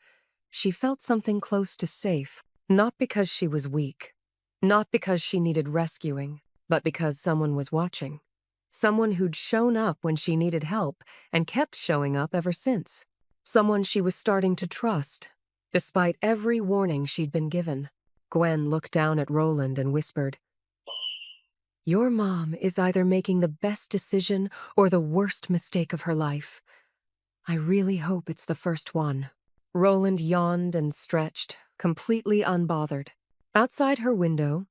she felt something close to safe. Not because she was weak. Not because she needed rescuing, but because someone was watching. Someone who'd shown up when she needed help and kept showing up ever since. Someone she was starting to trust. Despite every warning she'd been given. Gwen looked down at Roland and whispered, Your mom is either making the best decision or the worst mistake of her life. I really hope it's the first one. Roland yawned and stretched, completely unbothered. Outside her window,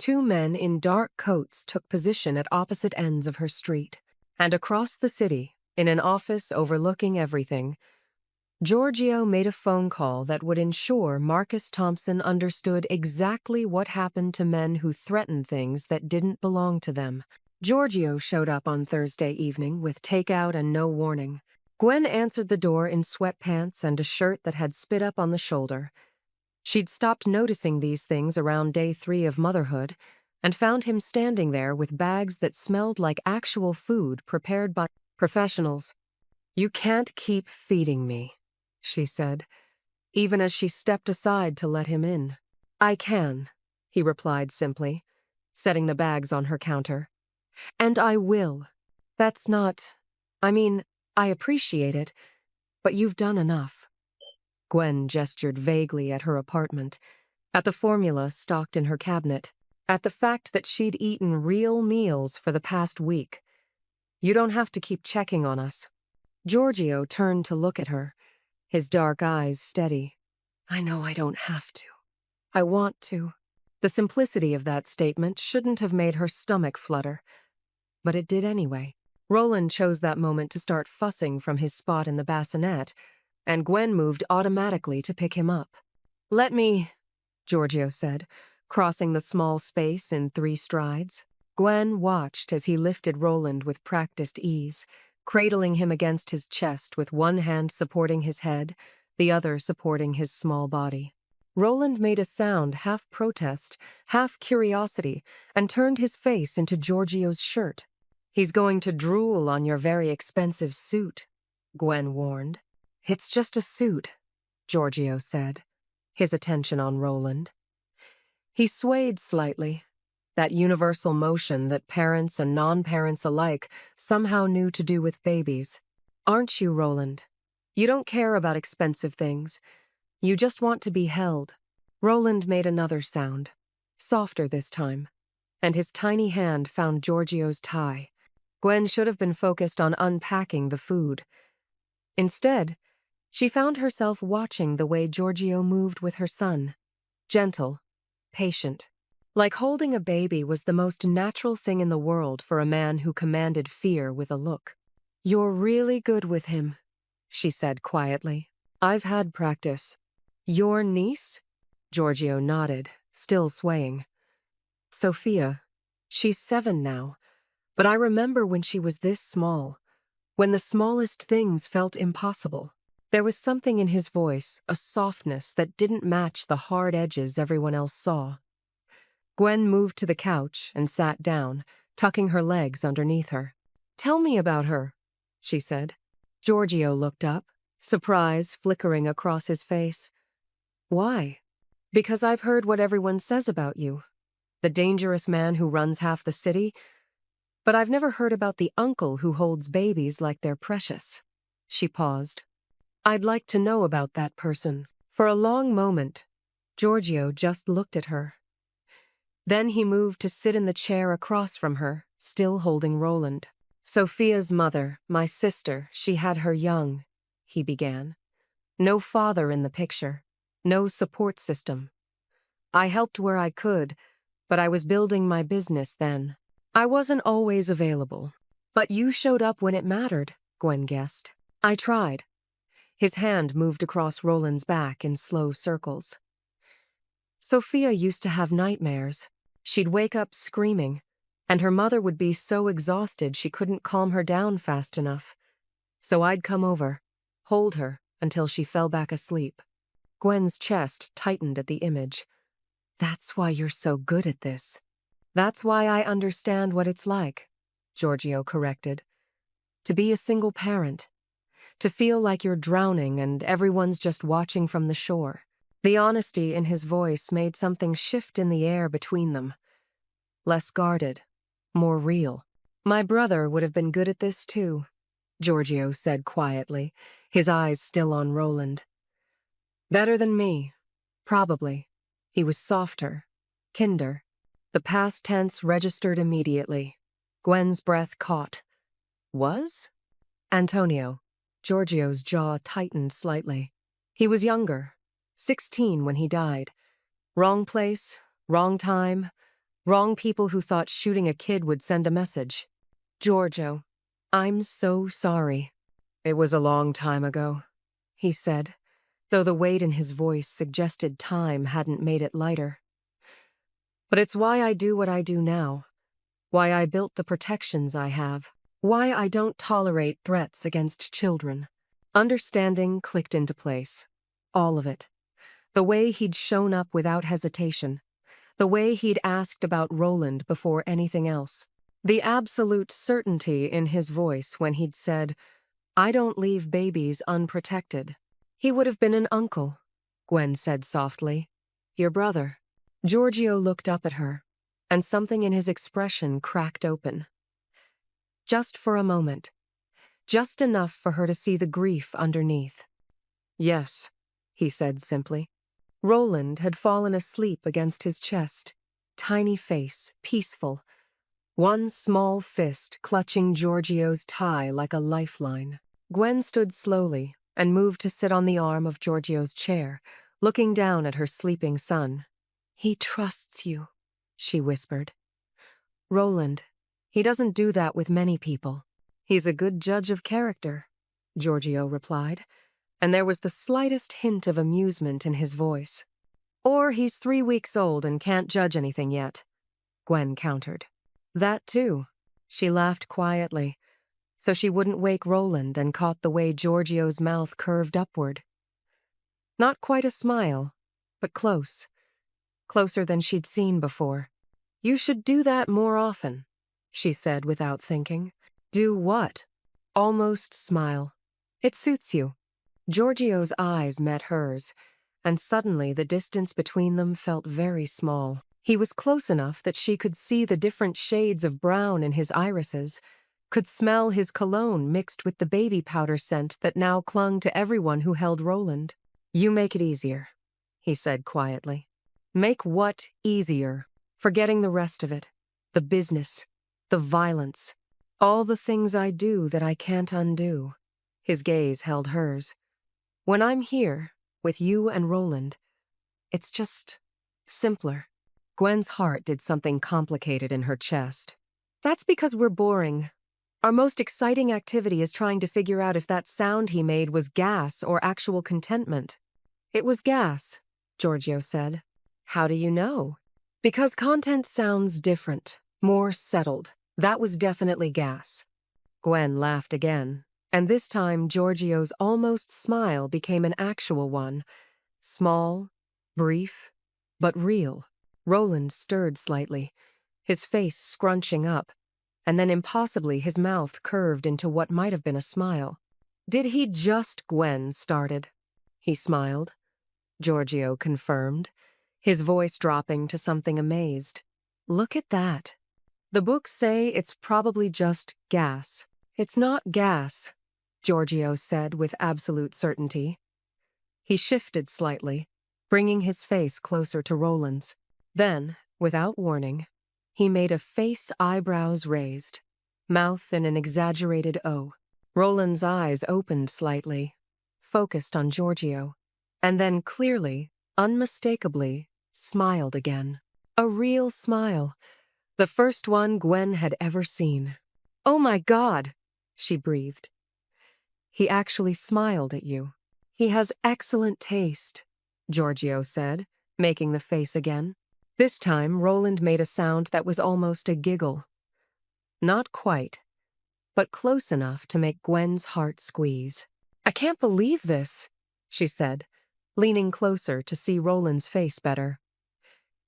Two men in dark coats took position at opposite ends of her street. And across the city, in an office overlooking everything, Giorgio made a phone call that would ensure Marcus Thompson understood exactly what happened to men who threatened things that didn't belong to them. Giorgio showed up on Thursday evening with takeout and no warning. Gwen answered the door in sweatpants and a shirt that had spit up on the shoulder. She'd stopped noticing these things around day 3 of motherhood and found him standing there with bags that smelled like actual food prepared by professionals. "You can't keep feeding me," she said, even as she stepped aside to let him in. "I can," he replied simply, setting the bags on her counter. "And I will. That's not... I appreciate it, but you've done enough." Gwen gestured vaguely at her apartment, at the formula stocked in her cabinet, at the fact that she'd eaten real meals for the past week. "You don't have to keep checking on us." Giorgio turned to look at her, his dark eyes steady. "I know I don't have to. I want to." The simplicity of that statement shouldn't have made her stomach flutter, but it did anyway. Roland chose that moment to start fussing from his spot in the bassinet, and Gwen moved automatically to pick him up. "Let me," Giorgio said, crossing the small space in 3 strides. Gwen watched as he lifted Roland with practiced ease, cradling him against his chest with one hand supporting his head, the other supporting his small body. Roland made a sound half protest, half curiosity, and turned his face into Giorgio's shirt. "He's going to drool on your very expensive suit," Gwen warned. "It's just a suit," Giorgio said, his attention on Roland. He swayed slightly, that universal motion that parents and non-parents alike somehow knew to do with babies. "Aren't you, Roland? You don't care about expensive things. You just want to be held." Roland made another sound, softer this time, and his tiny hand found Giorgio's tie. Gwen should have been focused on unpacking the food. Instead, she found herself watching the way Giorgio moved with her son. Gentle, patient. Like holding a baby was the most natural thing in the world for a man who commanded fear with a look. "You're really good with him," she said quietly. "I've had practice." "Your niece?" Giorgio nodded, still swaying. "Sophia. She's 7 now. But I remember when she was this small, when the smallest things felt impossible." There was something in his voice, a softness that didn't match the hard edges everyone else saw. Gwen moved to the couch and sat down, tucking her legs underneath her. "Tell me about her," she said. Giorgio looked up, surprise flickering across his face. "Why?" "Because I've heard what everyone says about you. The dangerous man who runs half the city. But I've never heard about the uncle who holds babies like they're precious." She paused. "I'd like to know about that person." For a long moment, Giorgio just looked at her. Then he moved to sit in the chair across from her, still holding Roland. "Sophia's mother, my sister, she had her young," he began. "No father in the picture, no support system. I helped where I could, but I was building my business then. I wasn't always available. But you showed up when it mattered," Gwen guessed. "I tried." His hand moved across Roland's back in slow circles. "Sophia used to have nightmares. She'd wake up screaming, and her mother would be so exhausted she couldn't calm her down fast enough. So I'd come over, hold her until she fell back asleep." Gwen's chest tightened at the image. "That's why you're so good at this." "That's why I understand what it's like," Giorgio corrected. "To be a single parent. To feel like you're drowning and everyone's just watching from the shore." The honesty in his voice made something shift in the air between them. Less guarded, more real. "My brother would have been good at this too," Giorgio said quietly, his eyes still on Roland. "Better than me, probably." He was softer, kinder. The past tense registered immediately. Gwen's breath caught. "Was?" "Antonio." Giorgio's jaw tightened slightly. "He was younger, 16 when he died. Wrong place, wrong time, Wrong people who thought shooting a kid would send a message. Giorgio, I'm so sorry. It was a long time ago, he said, though the weight in his voice suggested time hadn't made it lighter. But it's why I do what I do now. Why I built the protections I have. Why I don't tolerate threats against children. Understanding clicked into place. All of it. The way he'd shown up without hesitation. The way he'd asked about Roland before anything else. The absolute certainty in his voice when he'd said, I don't leave babies unprotected. He would have been an uncle, Gwen said softly. Your brother. Giorgio looked up at her, and something in his expression cracked open. Just for a moment. Just enough for her to see the grief underneath. Yes, he said simply. Roland had fallen asleep against his chest, tiny face, peaceful, one small fist clutching Giorgio's tie like a lifeline. Gwen stood slowly and moved to sit on the arm of Giorgio's chair, looking down at her sleeping son. He trusts you, she whispered. Roland, he doesn't do that with many people. He's a good judge of character, Giorgio replied, and there was the slightest hint of amusement in his voice. Or he's 3 weeks old and can't judge anything yet, Gwen countered. That too, she laughed quietly, so she wouldn't wake Roland and caught the way Giorgio's mouth curved upward. Not quite a smile, but close. Closer than she'd seen before. You should do that more often, she said without thinking. Do what? Almost smile. It suits you. Giorgio's eyes met hers, and suddenly the distance between them felt very small. He was close enough that she could see the different shades of brown in his irises, could smell his cologne mixed with the baby powder scent that now clung to everyone who held Roland. You make it easier, he said quietly. Make what easier? Forgetting the rest of it. The business. The violence. All the things I do that I can't undo. His gaze held hers. When I'm here, with you and Roland, it's just simpler. Gwen's heart did something complicated in her chest. That's because we're boring. Our most exciting activity is trying to figure out if that sound he made was gas or actual contentment. It was gas, Giorgio said. How do you know? Because content sounds different, more settled. That was definitely gas. Gwen laughed again, and this time Giorgio's almost smile became an actual one. Small, brief, but real. Roland stirred slightly, his face scrunching up, and then impossibly his mouth curved into what might have been a smile. Did he just? Gwen started. He smiled. Giorgio confirmed, his voice dropping to something amazed. Look at that. The books say it's probably just gas. It's not gas, Giorgio said with absolute certainty. He shifted slightly, bringing his face closer to Roland's. Then, without warning, he made a face eyebrows raised, mouth in an exaggerated O. Roland's eyes opened slightly, focused on Giorgio, and then clearly, unmistakably, smiled again. A real smile. The first one Gwen had ever seen. Oh my God, she breathed. He actually smiled at you. He has excellent taste, Giorgio said, making the face again. This time, Roland made a sound that was almost a giggle. Not quite, but close enough to make Gwen's heart squeeze. I can't believe this, she said, leaning closer to see Roland's face better.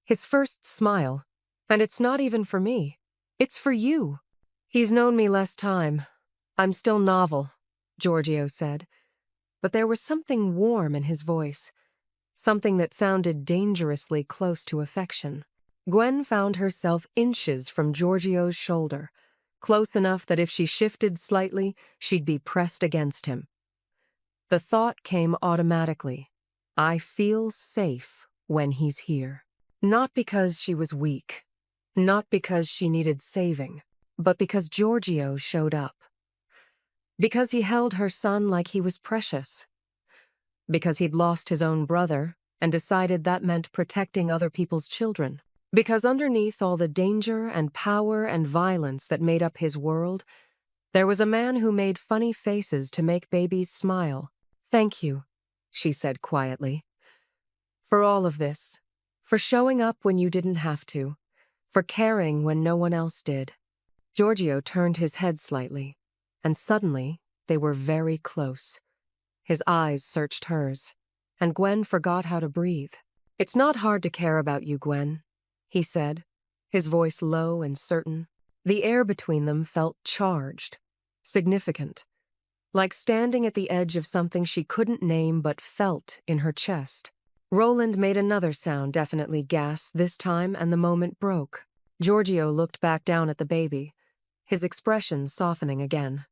His first smile, and it's not even for me. It's for you. He's known me less time. I'm still novel, Giorgio said, but there was something warm in his voice. Something that sounded dangerously close to affection. Gwen found herself inches from Giorgio's shoulder, close enough that if she shifted slightly, she'd be pressed against him. The thought came automatically. I feel safe when he's here. Not because she was weak, not because she needed saving, but because Giorgio showed up. Because he held her son like he was precious. Because he'd lost his own brother and decided that meant protecting other people's children. Because underneath all the danger and power and violence that made up his world, there was a man who made funny faces to make babies smile. "Thank you," she said quietly. "For all of this. For showing up when you didn't have to. For caring when no one else did." Giorgio turned his head slightly, and suddenly they were very close. His eyes searched hers, and Gwen forgot how to breathe. "It's not hard to care about you, Gwen," he said, his voice low and certain. The air between them felt charged, significant, like standing at the edge of something she couldn't name but felt in her chest. Roland made another sound, definitely gas this time, and the moment broke. Giorgio looked back down at the baby, his expression softening again.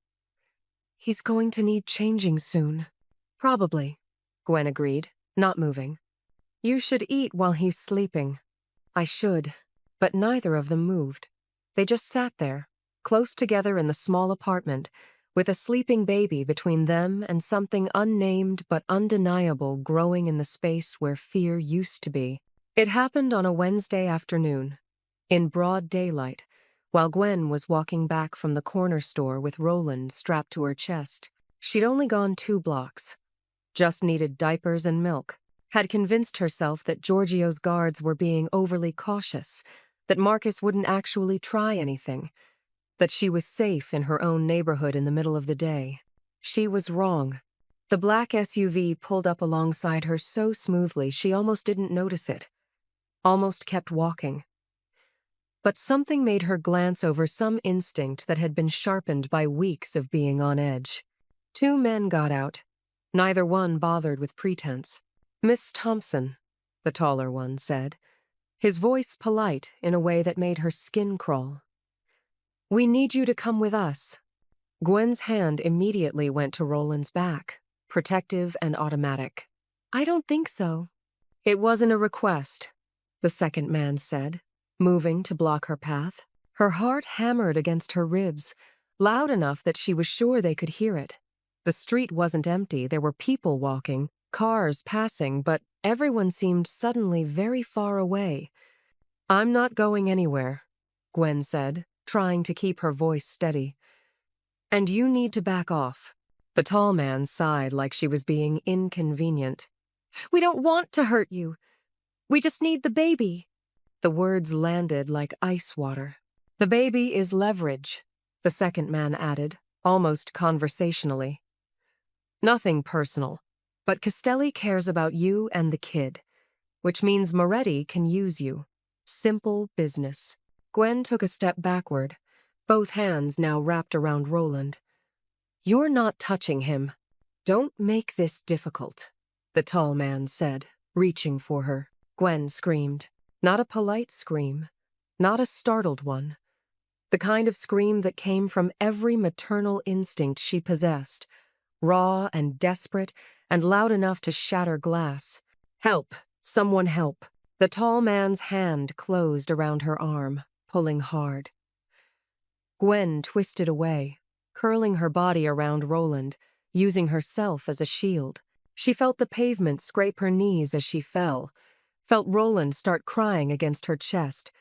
"He's going to need changing soon." "Probably," Gwen agreed, not moving. "You should eat while he's sleeping." "I should," but neither of them moved. They just sat there, close together in the small apartment, with a sleeping baby between them and something unnamed but undeniable growing in the space where fear used to be. It happened on a Wednesday afternoon, in broad daylight, while Gwen was walking back from the corner store with Roland strapped to her chest. She'd only gone 2 blocks, just needed diapers and milk, had convinced herself that Giorgio's guards were being overly cautious, that Marcus wouldn't actually try anything, that she was safe in her own neighborhood in the middle of the day. She was wrong. The black SUV pulled up alongside her so smoothly she almost didn't notice it, almost kept walking. But something made her glance over some instinct that had been sharpened by weeks of being on edge. 2 men got out, neither one bothered with pretense. "Miss Thompson," the taller one said, his voice polite in a way that made her skin crawl. "We need you to come with us." Gwen's hand immediately went to Roland's back, protective and automatic. "I don't think so." "It wasn't a request," the second man said, moving to block her path. Her heart hammered against her ribs, loud enough that she was sure they could hear it. The street wasn't empty, there were people walking, cars passing, but everyone seemed suddenly very far away. "I'm not going anywhere," Gwen said, trying to keep her voice steady. "And you need to back off." The tall man sighed like she was being inconvenient. "We don't want to hurt you. We just need the baby." The words landed like ice water. "The baby is leverage," the second man added, almost conversationally. "Nothing personal, but Castelli cares about you and the kid, which means Moretti can use you. Simple business." Gwen took a step backward, both hands now wrapped around Roland. "You're not touching him. Don't make this difficult," the tall man said, reaching for her. Gwen screamed. Not a polite scream, not a startled one. The kind of scream that came from every maternal instinct she possessed, raw and desperate and loud enough to shatter glass. "Help! Someone help!" The tall man's hand closed around her arm, pulling hard. Gwen twisted away, curling her body around Roland, using herself as a shield. She felt the pavement scrape her knees as she fell, felt Roland start crying against her chest,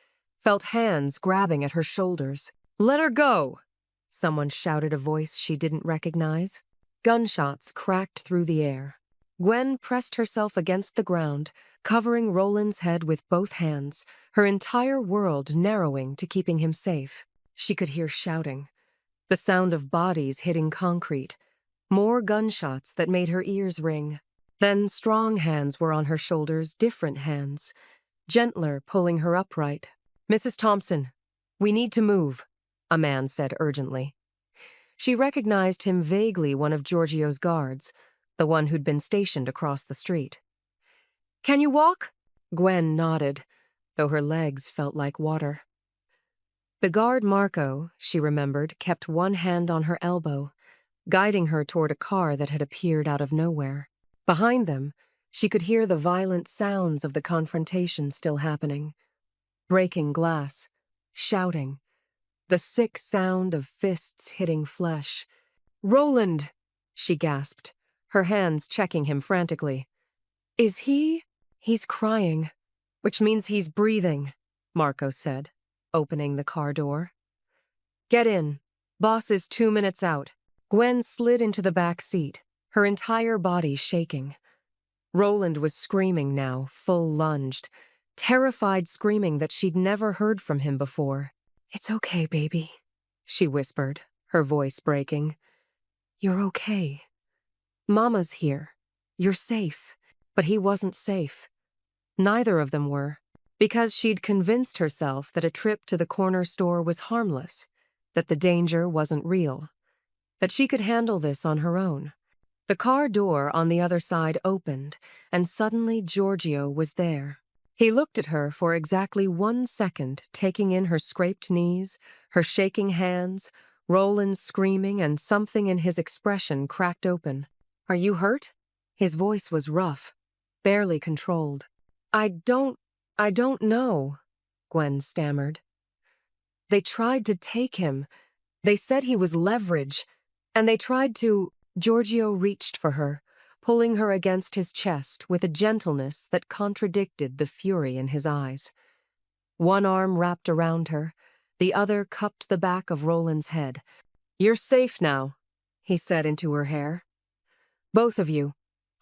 felt hands grabbing at her shoulders. "Let her go!" Someone shouted, a voice she didn't recognize. Gunshots cracked through the air. Gwen pressed herself against the ground, covering Roland's head with both hands, her entire world narrowing to keeping him safe. She could hear shouting, the sound of bodies hitting concrete, more gunshots that made her ears ring. Then strong hands were on her shoulders, different hands, gentler, pulling her upright. "Mrs. Thompson, we need to move," a man said urgently. She recognized him vaguely, one of Giorgio's guards, the one who'd been stationed across the street. "Can you walk?" Gwen nodded, though her legs felt like water. The guard Marco, she remembered, kept one hand on her elbow, guiding her toward a car that had appeared out of nowhere. Behind them, she could hear the violent sounds of the confrontation still happening. Breaking glass, shouting, the sick sound of fists hitting flesh. "Roland!" she gasped, her hands checking him frantically. "Is he?" "He's crying, which means he's breathing." Marco said, opening the car door. Get in. Boss is 2 minutes out. Gwen slid into the back seat, her entire body shaking. Roland was screaming now, full-lunged, terrified screaming that she'd never heard from him before. It's okay, baby, she whispered, her voice breaking. You're okay. Mama's here. You're safe. But he wasn't safe. Neither of them were, because she'd convinced herself that a trip to the corner store was harmless, that the danger wasn't real, that she could handle this on her own. The car door on the other side opened, and suddenly Giorgio was there. He looked at her for exactly 1 second, taking in her scraped knees, her shaking hands, Roland screaming, and something in his expression cracked open. Are you hurt? His voice was rough, barely controlled. I don't know, Gwen stammered. They tried to take him. They said he was leverage, and they tried to... Giorgio reached for her, pulling her against his chest with a gentleness that contradicted the fury in his eyes. One arm wrapped around her, the other cupped the back of Roland's head. You're safe now, he said into her hair. Both of you.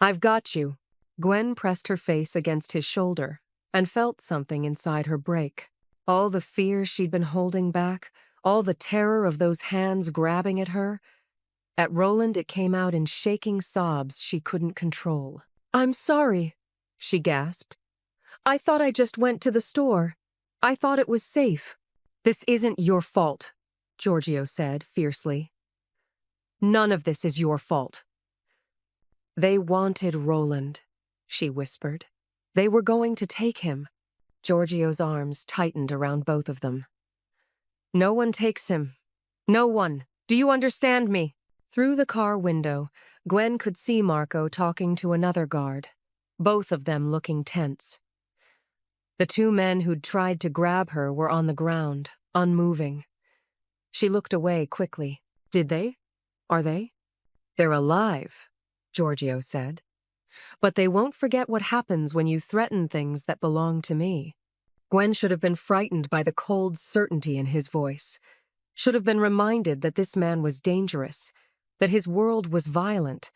I've got you. Gwen pressed her face against his shoulder and felt something inside her break. All the fear she'd been holding back, all the terror of those hands grabbing at her. At Roland, it came out in shaking sobs she couldn't control. I'm sorry, she gasped. I thought I just went to the store. I thought it was safe. This isn't your fault, Giorgio said fiercely. None of this is your fault. They wanted Roland, she whispered. They were going to take him. Giorgio's arms tightened around both of them. No one takes him. No one. Do you understand me? Through the car window, Gwen could see Marco talking to another guard, both of them looking tense. The 2 men who'd tried to grab her were on the ground, unmoving. She looked away quickly. Did they? Are they? They're alive, Giorgio said. But they won't forget what happens when you threaten things that belong to me. Gwen should have been frightened by the cold certainty in his voice, should have been reminded that this man was dangerous, that his world was violent,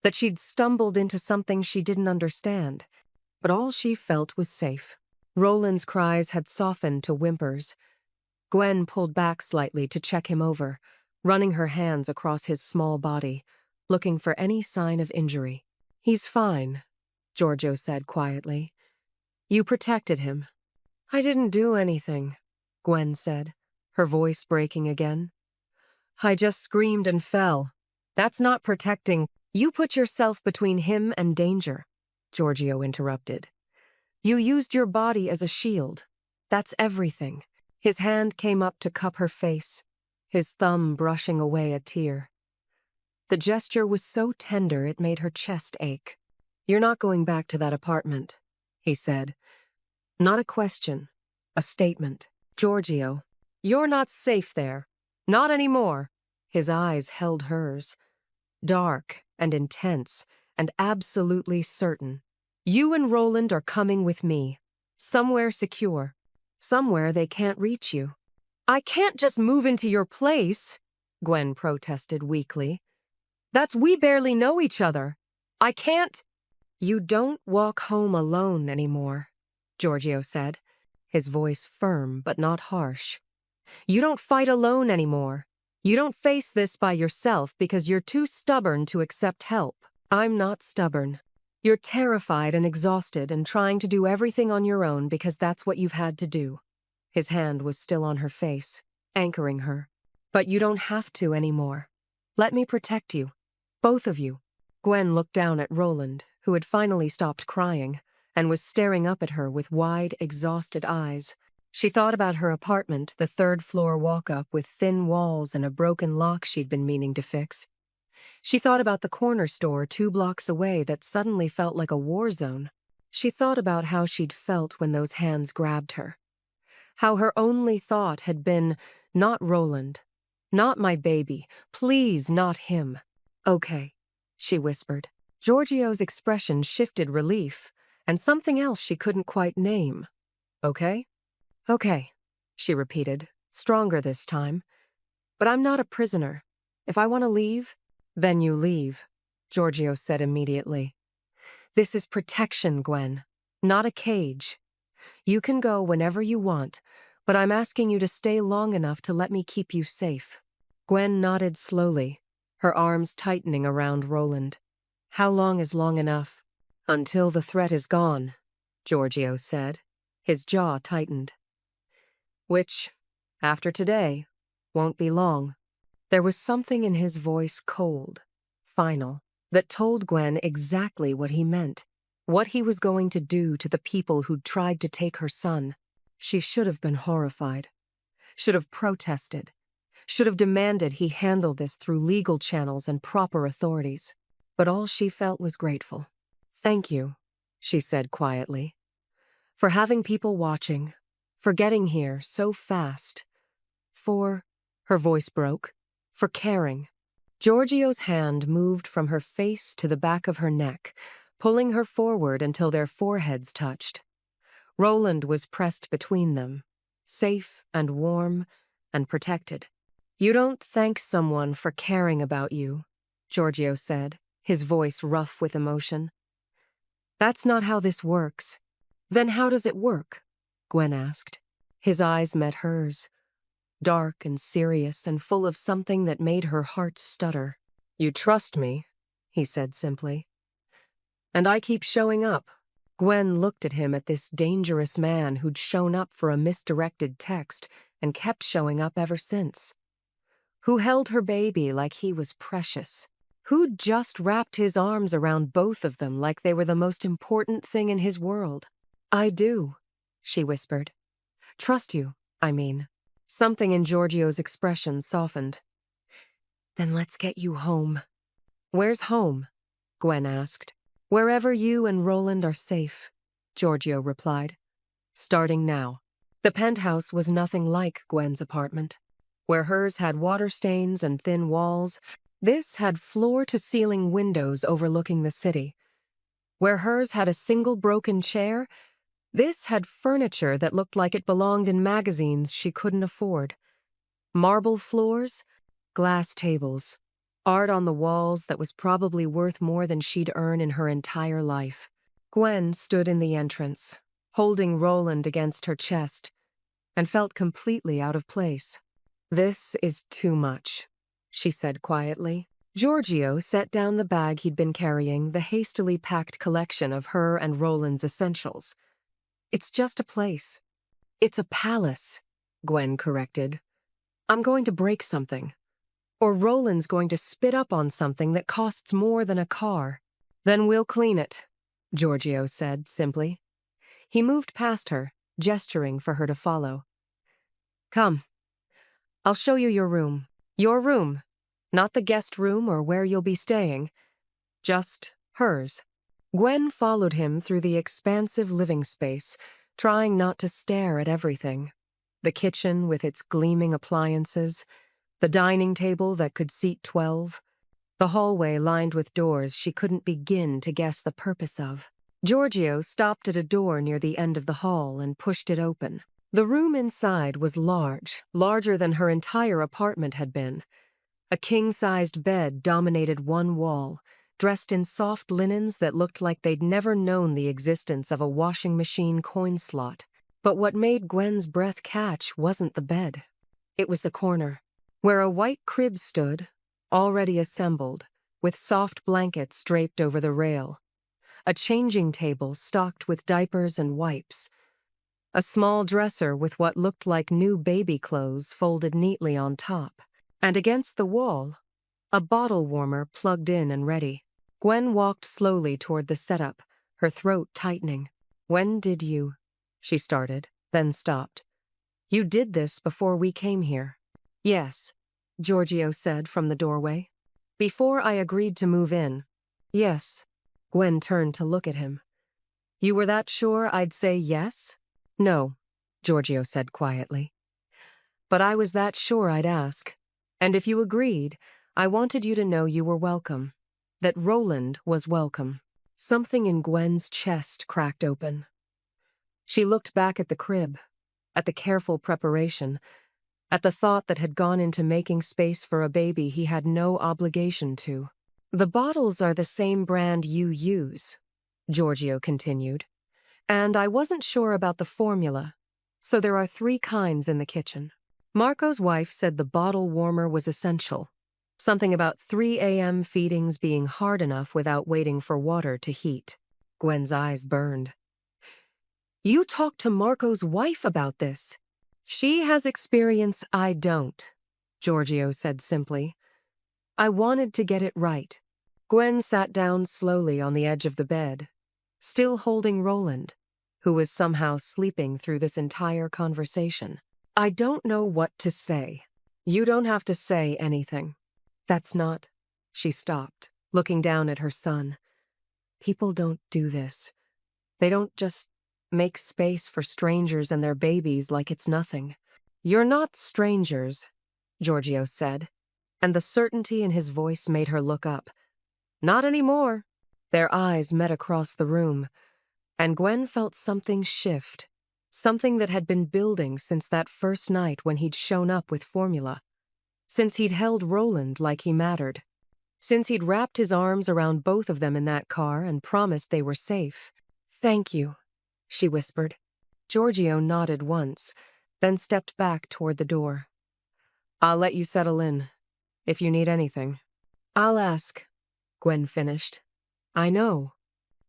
that she'd stumbled into something she didn't understand. But all she felt was safe. Roland's cries had softened to whimpers. Gwen pulled back slightly to check him over, running her hands across his small body, looking for any sign of injury. He's fine, Giorgio said quietly. You protected him. I didn't do anything, Gwen said, her voice breaking again. I just screamed and fell. That's not protecting. You put yourself between him and danger, Giorgio interrupted. You used your body as a shield. That's everything. His hand came up to cup her face, his thumb brushing away a tear. The gesture was so tender it made her chest ache. You're not going back to that apartment, he said. Not a question, a statement. Giorgio, you're not safe there. Not anymore. His eyes held hers, dark and intense and absolutely certain. You and Roland are coming with me, somewhere secure, somewhere they can't reach you. I can't just move into your place, Gwen protested weakly. We barely know each other. I can't. You don't walk home alone anymore, Giorgio said, his voice firm but not harsh. You don't fight alone anymore. You don't face this by yourself because you're too stubborn to accept help. I'm not stubborn. You're terrified and exhausted and trying to do everything on your own because that's what you've had to do. His hand was still on her face, anchoring her. But you don't have to anymore. Let me protect you. Both of you. Gwen looked down at Roland, who had finally stopped crying, and was staring up at her with wide, exhausted eyes. She thought about her apartment, the 3rd-floor walk-up with thin walls and a broken lock she'd been meaning to fix. She thought about the corner store 2 blocks away that suddenly felt like a war zone. She thought about how she'd felt when those hands grabbed her. How her only thought had been, not Roland, not my baby, please not him. Okay, she whispered. Giorgio's expression shifted relief, and something else she couldn't quite name. Okay? Okay, she repeated, stronger this time. But I'm not a prisoner. If I want to leave, then you leave, Giorgio said immediately. This is protection, Gwen, not a cage. You can go whenever you want, but I'm asking you to stay long enough to let me keep you safe. Gwen nodded slowly, her arms tightening around Roland. How long is long enough? Until the threat is gone, Giorgio said. His jaw tightened. Which, after today, won't be long. There was something in his voice cold, final, that told Gwen exactly what he meant, what he was going to do to the people who'd tried to take her son. She should have been horrified, should have protested, should have demanded he handle this through legal channels and proper authorities. But all she felt was grateful. Thank you, she said quietly, for having people watching, for getting here so fast, her voice broke, for caring. Giorgio's hand moved from her face to the back of her neck, pulling her forward until their foreheads touched. Roland was pressed between them, safe and warm and protected. You don't thank someone for caring about you, Giorgio said, his voice rough with emotion. That's not how this works. Then how does it work? Gwen asked. His eyes met hers, dark and serious and full of something that made her heart stutter. You trust me, he said simply. And I keep showing up. Gwen looked at him, at this dangerous man who'd shown up for a misdirected text and kept showing up ever since. Who held her baby like he was precious. Who'd just wrapped his arms around both of them like they were the most important thing in his world. I do, she whispered. Trust you, I mean. Something in Giorgio's expression softened. Then let's get you home. Where's home? Gwen asked. Wherever you and Roland are safe, Giorgio replied. Starting now. The penthouse was nothing like Gwen's apartment. Where hers had water stains and thin walls, this had floor-to-ceiling windows overlooking the city. Where hers had a single broken chair, this had furniture that looked like it belonged in magazines she couldn't afford. Marble floors, glass tables, art on the walls that was probably worth more than she'd earn in her entire life. Gwen stood in the entrance, holding Roland against her chest, and felt completely out of place. This is too much, she said quietly. Giorgio set down the bag he'd been carrying, the hastily packed collection of her and Roland's essentials. It's just a place. It's a palace, Gwen corrected. I'm going to break something. Or Roland's going to spit up on something that costs more than a car. Then we'll clean it, Giorgio said simply. He moved past her, gesturing for her to follow. Come. I'll show you your room. Your room. Not the guest room or where you'll be staying. Just hers. Gwen followed him through the expansive living space, trying not to stare at everything. The kitchen with its gleaming appliances, the dining table that could seat 12, the hallway lined with doors she couldn't begin to guess the purpose of. Giorgio stopped at a door near the end of the hall and pushed it open. The room inside was large, larger than her entire apartment had been. A king-sized bed dominated one wall, dressed in soft linens that looked like they'd never known the existence of a washing machine coin slot. But what made Gwen's breath catch wasn't the bed. It was the corner, where a white crib stood, already assembled, with soft blankets draped over the rail. A changing table stocked with diapers and wipes. A small dresser with what looked like new baby clothes folded neatly on top. And against the wall, a bottle warmer plugged in and ready. Gwen walked slowly toward the setup, her throat tightening. When did you... she started, then stopped. You did this before we came here. Yes, Giorgio said from the doorway. Before I agreed to move in. Yes. Gwen turned to look at him. You were that sure I'd say yes? No, Giorgio said quietly. But I was that sure I'd ask. And if you agreed, I wanted you to know you were welcome. That Roland was welcome. Something in Gwen's chest cracked open. She looked back at the crib, at the careful preparation, at the thought that had gone into making space for a baby he had no obligation to. "The bottles are the same brand you use," Giorgio continued, "and I wasn't sure about the formula, so there are 3 kinds in the kitchen." Marco's wife said the bottle warmer was essential, something about 3 a.m. feedings being hard enough without waiting for water to heat. Gwen's eyes burned. "You talked to Marco's wife about this?" "She has experience I don't," Giorgio said simply. "I wanted to get it right." Gwen sat down slowly on the edge of the bed, still holding Roland, who was somehow sleeping through this entire conversation. "I don't know what to say." "You don't have to say anything. That's not—" She stopped, looking down at her son. "People don't do this. They don't just make space for strangers and their babies like it's nothing." "You're not strangers," Giorgio said, and the certainty in his voice made her look up. "Not anymore." Their eyes met across the room, and Gwen felt something shift, something that had been building since that first night when he'd shown up with formula, since he'd held Roland like he mattered, since he'd wrapped his arms around both of them in that car and promised they were safe. "Thank you," she whispered. Giorgio nodded once, then stepped back toward the door. "I'll let you settle in, if you need anything." "I'll ask," Gwen finished. "I know."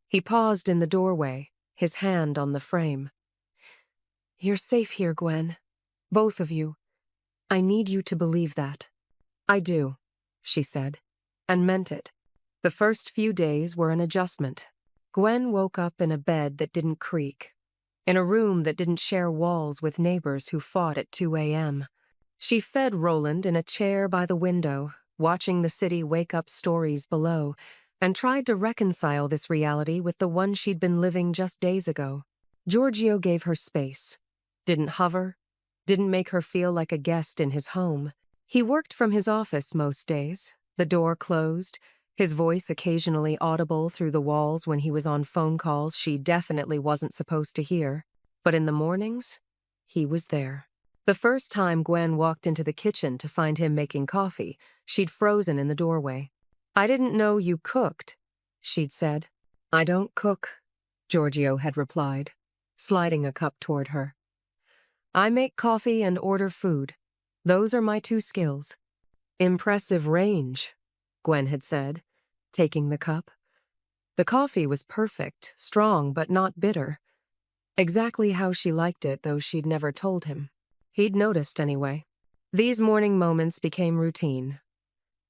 He paused in the doorway, his hand on the frame. "You're safe here, Gwen. Both of you. I need you to believe that." "I do," she said, and meant it. The first few days were an adjustment. Gwen woke up in a bed that didn't creak, in a room that didn't share walls with neighbors who fought at 2 a.m. She fed Roland in a chair by the window, watching the city wake up stories below, and tried to reconcile this reality with the one she'd been living just days ago. Giorgio gave her space, didn't hover, didn't make her feel like a guest in his home. He worked from his office most days, the door closed, his voice occasionally audible through the walls when he was on phone calls she definitely wasn't supposed to hear. But in the mornings, he was there. The first time Gwen walked into the kitchen to find him making coffee, she'd frozen in the doorway. "I didn't know you cooked," she'd said. "I don't cook," Giorgio had replied, sliding a cup toward her. "I make coffee and order food. Those are my 2 skills." "Impressive range," Gwen had said, taking the cup. The coffee was perfect, strong but not bitter. Exactly how she liked it, though she'd never told him. He'd noticed anyway. These morning moments became routine.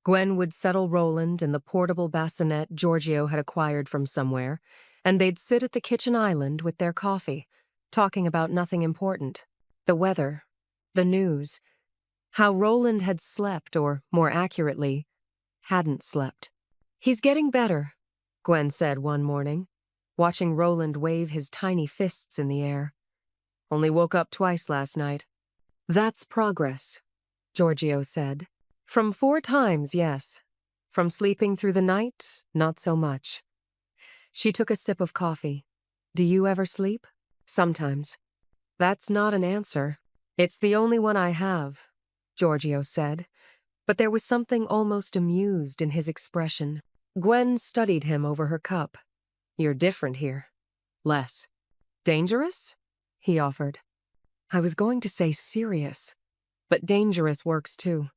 Gwen would settle Roland in the portable bassinet Giorgio had acquired from somewhere, and they'd sit at the kitchen island with their coffee, talking about nothing important. The weather, the news, how Roland had slept, or more accurately, hadn't slept. "He's getting better," Gwen said one morning, watching Roland wave his tiny fists in the air. "Only woke up twice last night." "That's progress," Giorgio said. "From 4 times, yes. From sleeping through the night, not so much." She took a sip of coffee. "Do you ever sleep?" "Sometimes." "That's not an answer." "It's the only one I have," Giorgio said, but there was something almost amused in his expression. Gwen studied him over her cup. "You're different here." "Less." "Dangerous?" he offered. "I was going to say serious, but dangerous works too."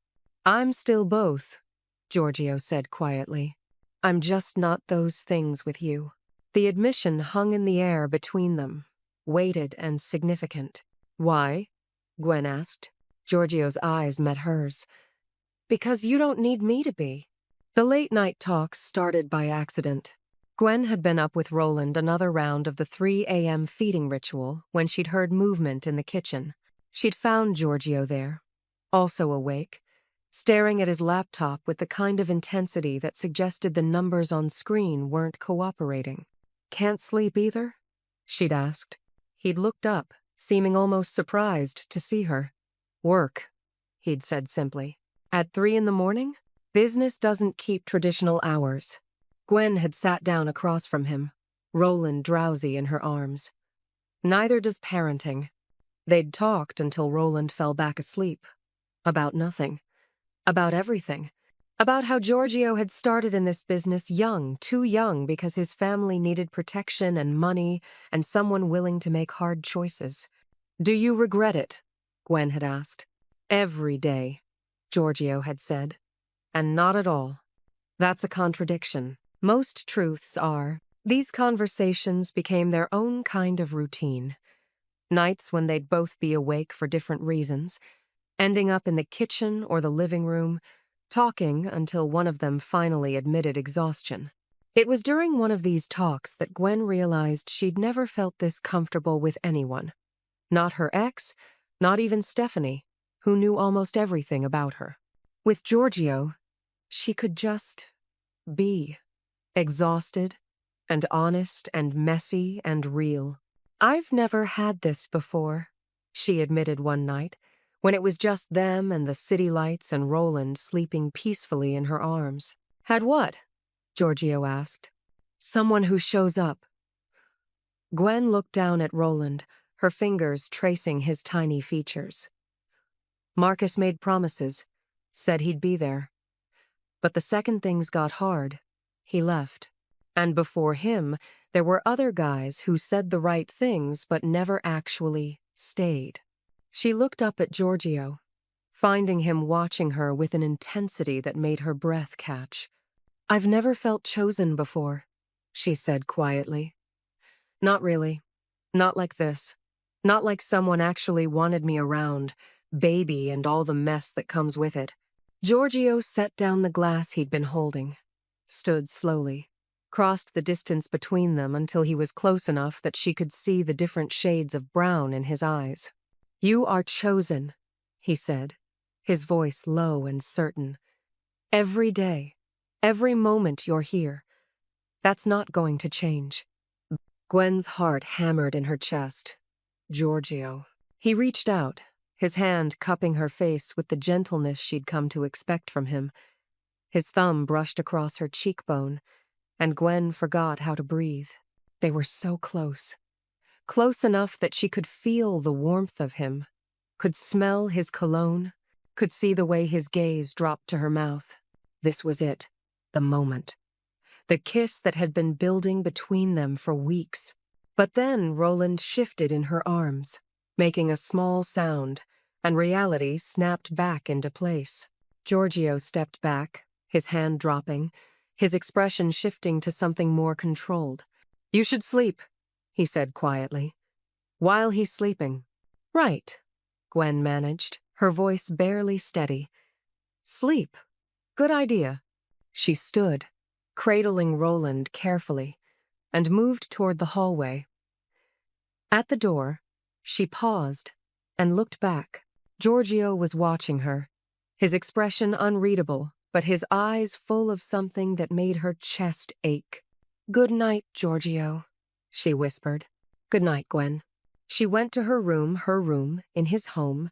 "I'm still both," Giorgio said quietly. "I'm just not those things with you." The admission hung in the air between them, weighted and significant. "Why?" Gwen asked. Giorgio's eyes met hers. "Because you don't need me to be." The late-night talks started by accident. Gwen had been up with Roland another round of the 3 a.m. feeding ritual when she'd heard movement in the kitchen. She'd found Giorgio there, also awake, staring at his laptop with the kind of intensity that suggested the numbers on screen weren't cooperating. "Can't sleep either?" she'd asked. He'd looked up, seeming almost surprised to see her. "Work," he'd said simply. "At 3 in the morning? Business doesn't keep traditional hours." Gwen had sat down across from him, Roland drowsy in her arms. "Neither does parenting." They'd talked until Roland fell back asleep. About nothing. About everything. About how Giorgio had started in this business young, too young because his family needed protection and money and someone willing to make hard choices. "Do you regret it?" Gwen had asked. "Every day," Giorgio had said. "And not at all. That's a contradiction. Most truths are." These conversations became their own kind of routine. Nights when they'd both be awake for different reasons, ending up in the kitchen or the living room, talking until one of them finally admitted exhaustion. It was during one of these talks that Gwen realized she'd never felt this comfortable with anyone. Not her ex, not even Stephanie, who knew almost everything about her. With Giorgio, she could just be. Exhausted, and honest, and messy, and real. "I've never had this before," she admitted one night, when it was just them and the city lights and Roland sleeping peacefully in her arms. "Had what?" Giorgio asked. "Someone who shows up." Gwen looked down at Roland, her fingers tracing his tiny features. "Marcus made promises, said he'd be there. But the second things got hard, he left. And before him, there were other guys who said the right things but never actually stayed." She looked up at Giorgio, finding him watching her with an intensity that made her breath catch. "I've never felt chosen before," she said quietly. "Not really. Not like this. Not like someone actually wanted me around, baby and all the mess that comes with it." Giorgio set down the glass he'd been holding, stood slowly, crossed the distance between them until he was close enough that she could see the different shades of brown in his eyes. "You are chosen," he said, his voice low and certain. "Every day, every moment you're here. That's not going to change." Gwen's heart hammered in her chest. Giorgio. He reached out, his hand cupping her face with the gentleness she'd come to expect from him. His thumb brushed across her cheekbone, and Gwen forgot how to breathe. They were so close. Close enough that she could feel the warmth of him, could smell his cologne, could see the way his gaze dropped to her mouth. This was it, the moment. The kiss that had been building between them for weeks. But then Roland shifted in her arms, making a small sound, and reality snapped back into place. Giorgio stepped back, his hand dropping, his expression shifting to something more controlled. "You should sleep," he said quietly. "While he's sleeping." "Right," Gwen managed, her voice barely steady. "Sleep. Good idea." She stood, cradling Roland carefully, and moved toward the hallway. At the door, she paused and looked back. Giorgio was watching her, his expression unreadable, but his eyes full of something that made her chest ache. "Good night, Giorgio," she whispered. "Good night, Gwen." She went to her room, in his home,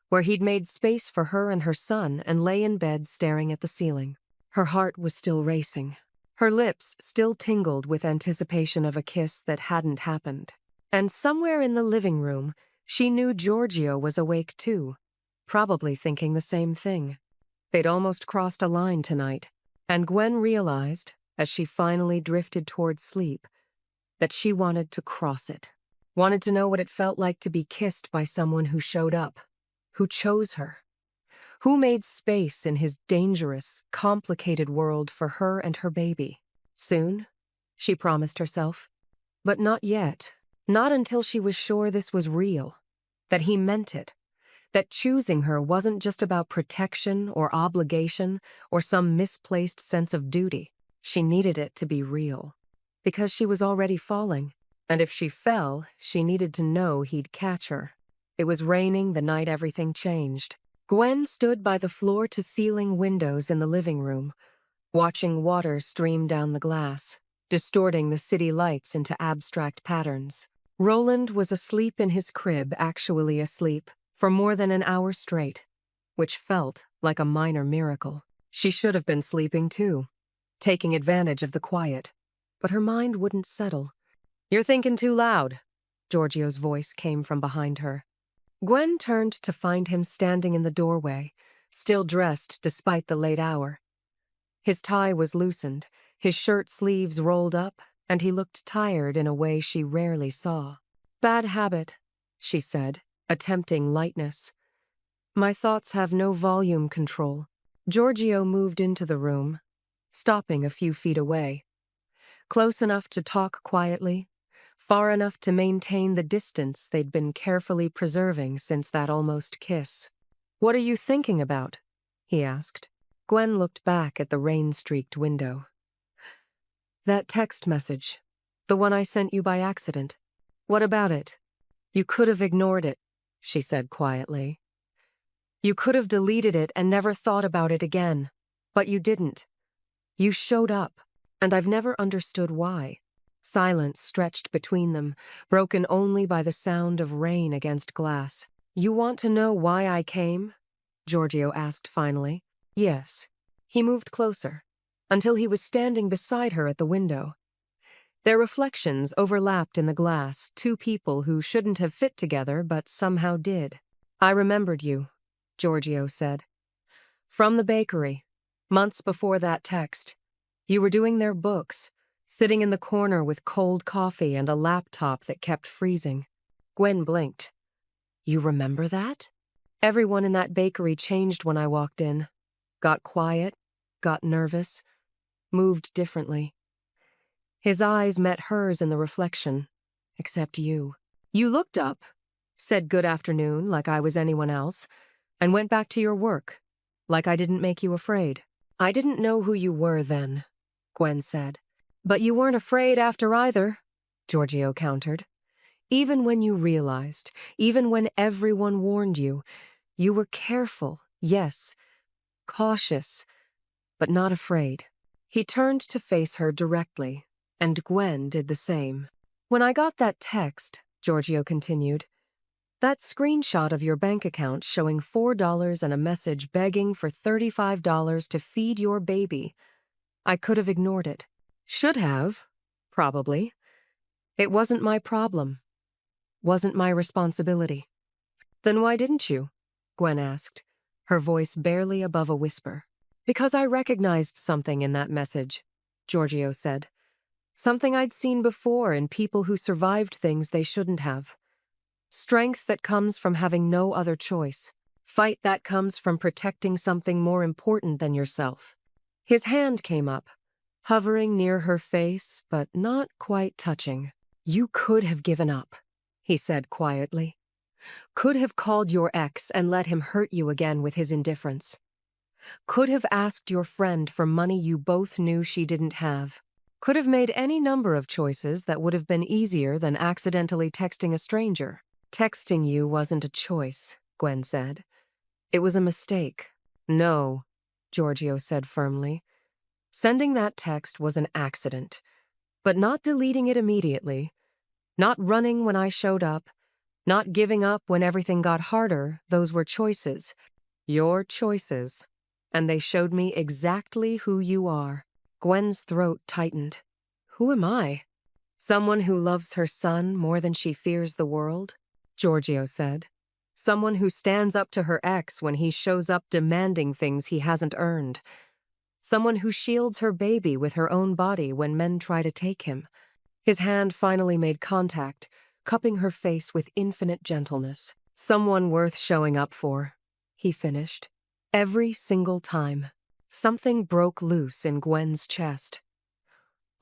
where he'd made space for her and her son, and lay in bed staring at the ceiling. Her heart was still racing. Her lips still tingled with anticipation of a kiss that hadn't happened. And somewhere in the living room, she knew Giorgio was awake too, probably thinking the same thing. They'd almost crossed a line tonight, and Gwen realized, as she finally drifted towards sleep, that she wanted to cross it. Wanted to know what it felt like to be kissed by someone who showed up, who chose her, who made space in his dangerous, complicated world for her and her baby. Soon, she promised herself. But not yet. Not until she was sure this was real, that he meant it, that choosing her wasn't just about protection or obligation or some misplaced sense of duty. She needed it to be real, because she was already falling. And if she fell, she needed to know he'd catch her. It was raining the night everything changed. Gwen stood by the floor-to-ceiling windows in the living room, watching water stream down the glass, distorting the city lights into abstract patterns. Roland was asleep in his crib, actually asleep, for more than an hour straight, which felt like a minor miracle. She should have been sleeping too, taking advantage of the quiet, but her mind wouldn't settle. "You're thinking too loud," Giorgio's voice came from behind her. Gwen turned to find him standing in the doorway, still dressed despite the late hour. His tie was loosened, his shirt sleeves rolled up, and he looked tired in a way she rarely saw. "Bad habit," she said, attempting lightness. "My thoughts have no volume control." Giorgio moved into the room, stopping a few feet away. Close enough to talk quietly, far enough to maintain the distance they'd been carefully preserving since that almost kiss. "What are you thinking about?" he asked. Gwen looked back at the rain-streaked window. "That text message, the one I sent you by accident. What about it?" "You could have ignored it," she said quietly. "You could have deleted it and never thought about it again. But you didn't. You showed up, and I've never understood why." Silence stretched between them, broken only by the sound of rain against glass. "You want to know why I came?" Giorgio asked finally. "Yes." He moved closer, until he was standing beside her at the window. Their reflections overlapped in the glass, two people who shouldn't have fit together but somehow did. "I remembered you," Giorgio said. "From the bakery, months before that text. You were doing their books, sitting in the corner with cold coffee and a laptop that kept freezing." Gwen blinked. "You remember that?" "Everyone in that bakery changed when I walked in. Got quiet, got nervous, moved differently." His eyes met hers in the reflection. "Except you. You looked up, said good afternoon like I was anyone else, and went back to your work, like I didn't make you afraid." "I didn't know who you were then," Gwen said. "But you weren't afraid after either," Giorgio countered. "Even when you realized, even when everyone warned you, you were careful, yes, cautious, but not afraid." He turned to face her directly, and Gwen did the same. "When I got that text," Giorgio continued, "that screenshot of your bank account showing $4 and a message begging for $35 to feed your baby, I could have ignored it. Should have, probably. It wasn't my problem. Wasn't my responsibility." "Then why didn't you?" Gwen asked, her voice barely above a whisper. "Because I recognized something in that message," Giorgio said. "Something I'd seen before in people who survived things they shouldn't have. Strength that comes from having no other choice. Fight that comes from protecting something more important than yourself." His hand came up, hovering near her face, but not quite touching. "You could have given up," he said quietly. "Could have called your ex and let him hurt you again with his indifference. Could have asked your friend for money you both knew she didn't have. Could have made any number of choices that would have been easier than accidentally texting a stranger." "Texting you wasn't a choice," Gwen said. "It was a mistake." "No," Giorgio said firmly. "Sending that text was an accident. But not deleting it immediately, not running when I showed up, not giving up when everything got harder, those were choices. Your choices. And they showed me exactly who you are." Gwen's throat tightened. "Who am I?" "Someone who loves her son more than she fears the world," Giorgio said. "Someone who stands up to her ex when he shows up demanding things he hasn't earned. Someone who shields her baby with her own body when men try to take him." His hand finally made contact, cupping her face with infinite gentleness. "Someone worth showing up for," he finished. Every single time. Something broke loose in Gwen's chest.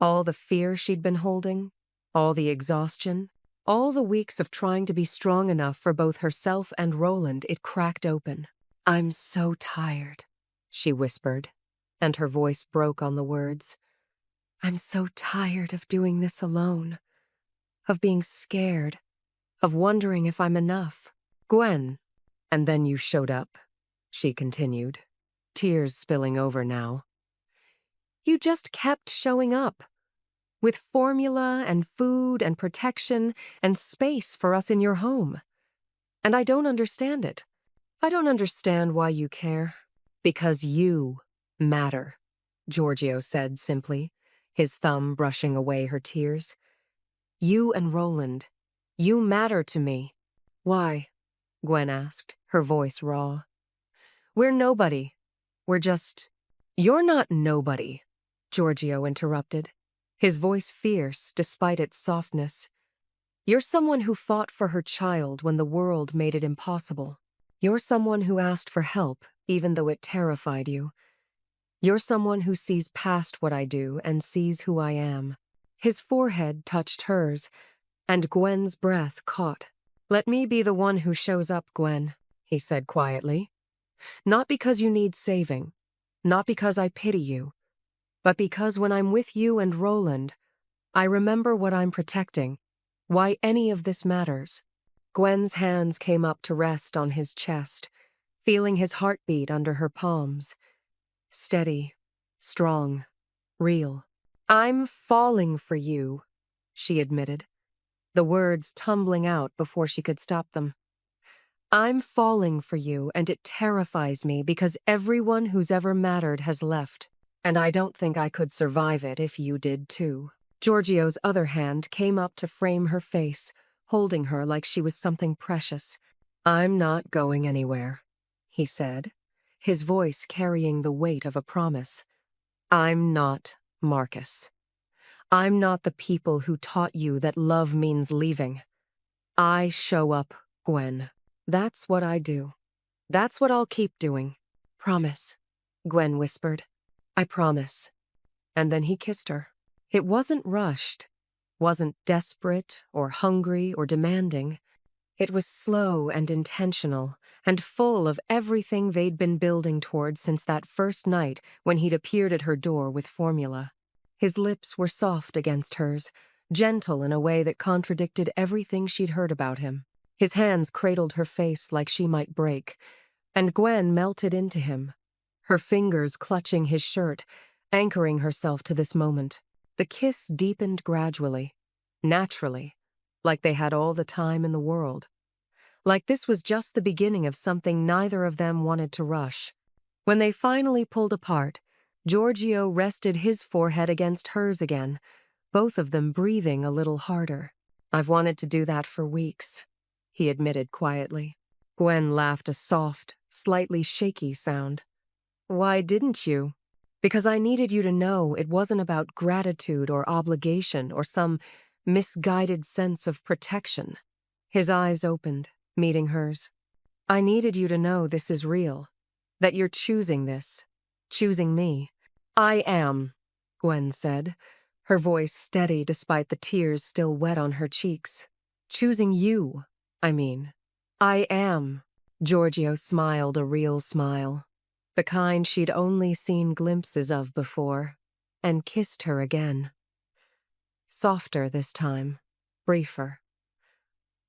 All the fear she'd been holding, all the exhaustion, all the weeks of trying to be strong enough for both herself and Roland, it cracked open. "I'm so tired," she whispered, and her voice broke on the words. "I'm so tired of doing this alone, of being scared, of wondering if I'm enough." "Gwen, and then you showed up," she continued, tears spilling over now. "You just kept showing up. With formula and food and protection and space for us in your home. And I don't understand it. I don't understand why you care." "Because you matter," Giorgio said simply, his thumb brushing away her tears. "You and Roland. You matter to me." "Why?" Gwen asked, her voice raw. We're nobody. We're just— You're not nobody, Giorgio interrupted, his voice fierce despite its softness. You're someone who fought for her child when the world made it impossible. You're someone who asked for help, even though it terrified you. You're someone who sees past what I do and sees who I am. His forehead touched hers, and Gwen's breath caught. Let me be the one who shows up, Gwen, he said quietly. Not because you need saving, not because I pity you, but because when I'm with you and Roland, I remember what I'm protecting, why any of this matters. Gwen's hands came up to rest on his chest, feeling his heartbeat under her palms. Steady, strong, real. I'm falling for you, she admitted, the words tumbling out before she could stop them. I'm falling for you, and it terrifies me because everyone who's ever mattered has left, and I don't think I could survive it if you did too. Giorgio's other hand came up to frame her face, holding her like she was something precious. I'm not going anywhere, he said, his voice carrying the weight of a promise. I'm not Marcus. I'm not the people who taught you that love means leaving. I show up, Gwen. That's what I do. That's what I'll keep doing. Promise, Gwen whispered. I promise. And then he kissed her. It wasn't rushed, wasn't desperate or hungry or demanding. It was slow and intentional, and full of everything they'd been building toward since that first night when he'd appeared at her door with formula. His lips were soft against hers, gentle in a way that contradicted everything she'd heard about him. His hands cradled her face like she might break, and Gwen melted into him, her fingers clutching his shirt, anchoring herself to this moment. The kiss deepened gradually, naturally, like they had all the time in the world. Like this was just the beginning of something neither of them wanted to rush. When they finally pulled apart, Giorgio rested his forehead against hers again, both of them breathing a little harder. I've wanted to do that for weeks, he admitted quietly. Gwen laughed a soft, slightly shaky sound. Why didn't you? Because I needed you to know it wasn't about gratitude or obligation or some misguided sense of protection. His eyes opened, meeting hers. I needed you to know this is real, that you're choosing this, choosing me. I am, Gwen said, her voice steady despite the tears still wet on her cheeks. Choosing you, I mean. I am. Giorgio smiled a real smile, the kind she'd only seen glimpses of before, and kissed her again. Softer this time, briefer.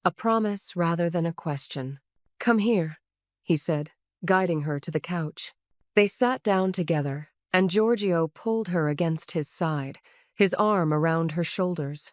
A promise rather than a question. Come here, he said, guiding her to the couch. They sat down together, and Giorgio pulled her against his side, his arm around her shoulders.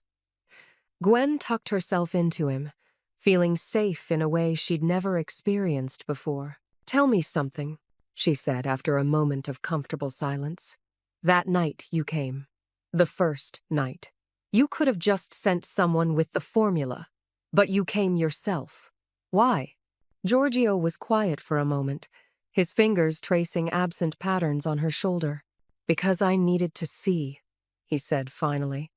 Gwen tucked herself into him, feeling safe in a way she'd never experienced before. Tell me something, she said after a moment of comfortable silence. That night you came. The first night. You could have just sent someone with the formula, but you came yourself. Why? Giorgio was quiet for a moment, his fingers tracing absent patterns on her shoulder. Because I needed to see, he said finally.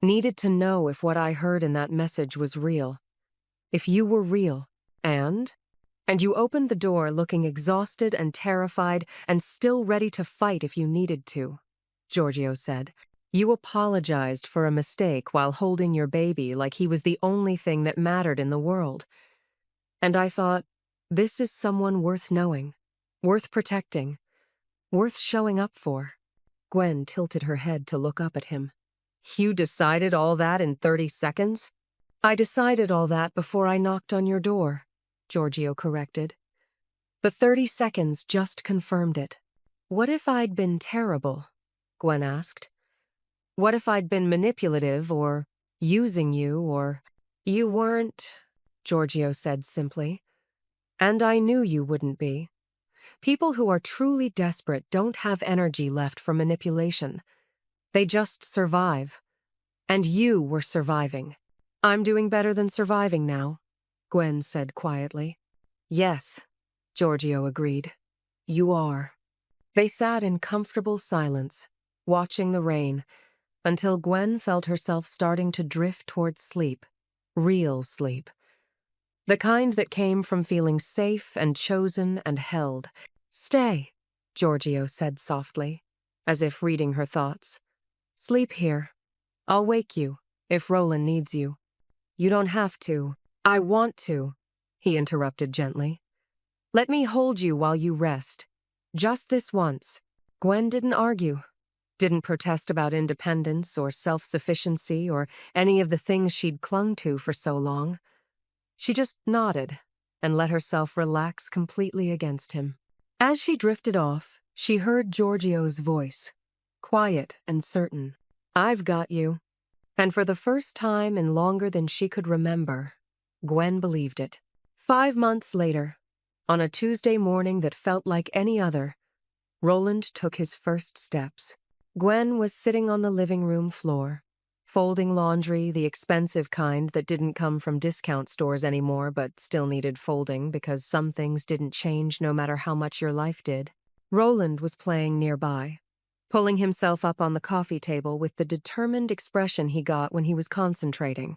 Needed to know if what I heard in that message was real. If you were real. And you opened the door looking exhausted and terrified and still ready to fight if you needed to, Giorgio said. You apologized for a mistake while holding your baby like he was the only thing that mattered in the world. And I thought, this is someone worth knowing, worth protecting, worth showing up for. Gwen tilted her head to look up at him. You decided all that in 30 seconds? I decided all that before I knocked on your door, Giorgio corrected. The 30 seconds just confirmed it. What if I'd been terrible? Gwen asked. What if I'd been manipulative or using you or— You weren't, Giorgio said simply. And I knew you wouldn't be. People who are truly desperate don't have energy left for manipulation. They just survive. And you were surviving. I'm doing better than surviving now, Gwen said quietly. Yes, Giorgio agreed. You are. They sat in comfortable silence, watching the rain, until Gwen felt herself starting to drift towards sleep. Real sleep. The kind that came from feeling safe and chosen and held. Stay, Giorgio said softly, as if reading her thoughts. Sleep here. I'll wake you, if Roland needs you. You don't have to. I want to, he interrupted gently. Let me hold you while you rest. Just this once. Gwen didn't argue. Didn't protest about independence or self-sufficiency or any of the things she'd clung to for so long. She just nodded and let herself relax completely against him. As she drifted off, she heard Giorgio's voice, quiet and certain. I've got you. And for the first time in longer than she could remember, Gwen believed it. 5 months later, on a Tuesday morning that felt like any other, Roland took his first steps. Gwen was sitting on the living room floor, folding laundry, the expensive kind that didn't come from discount stores anymore but still needed folding because some things didn't change no matter how much your life did. Roland was playing nearby, pulling himself up on the coffee table with the determined expression he got when he was concentrating.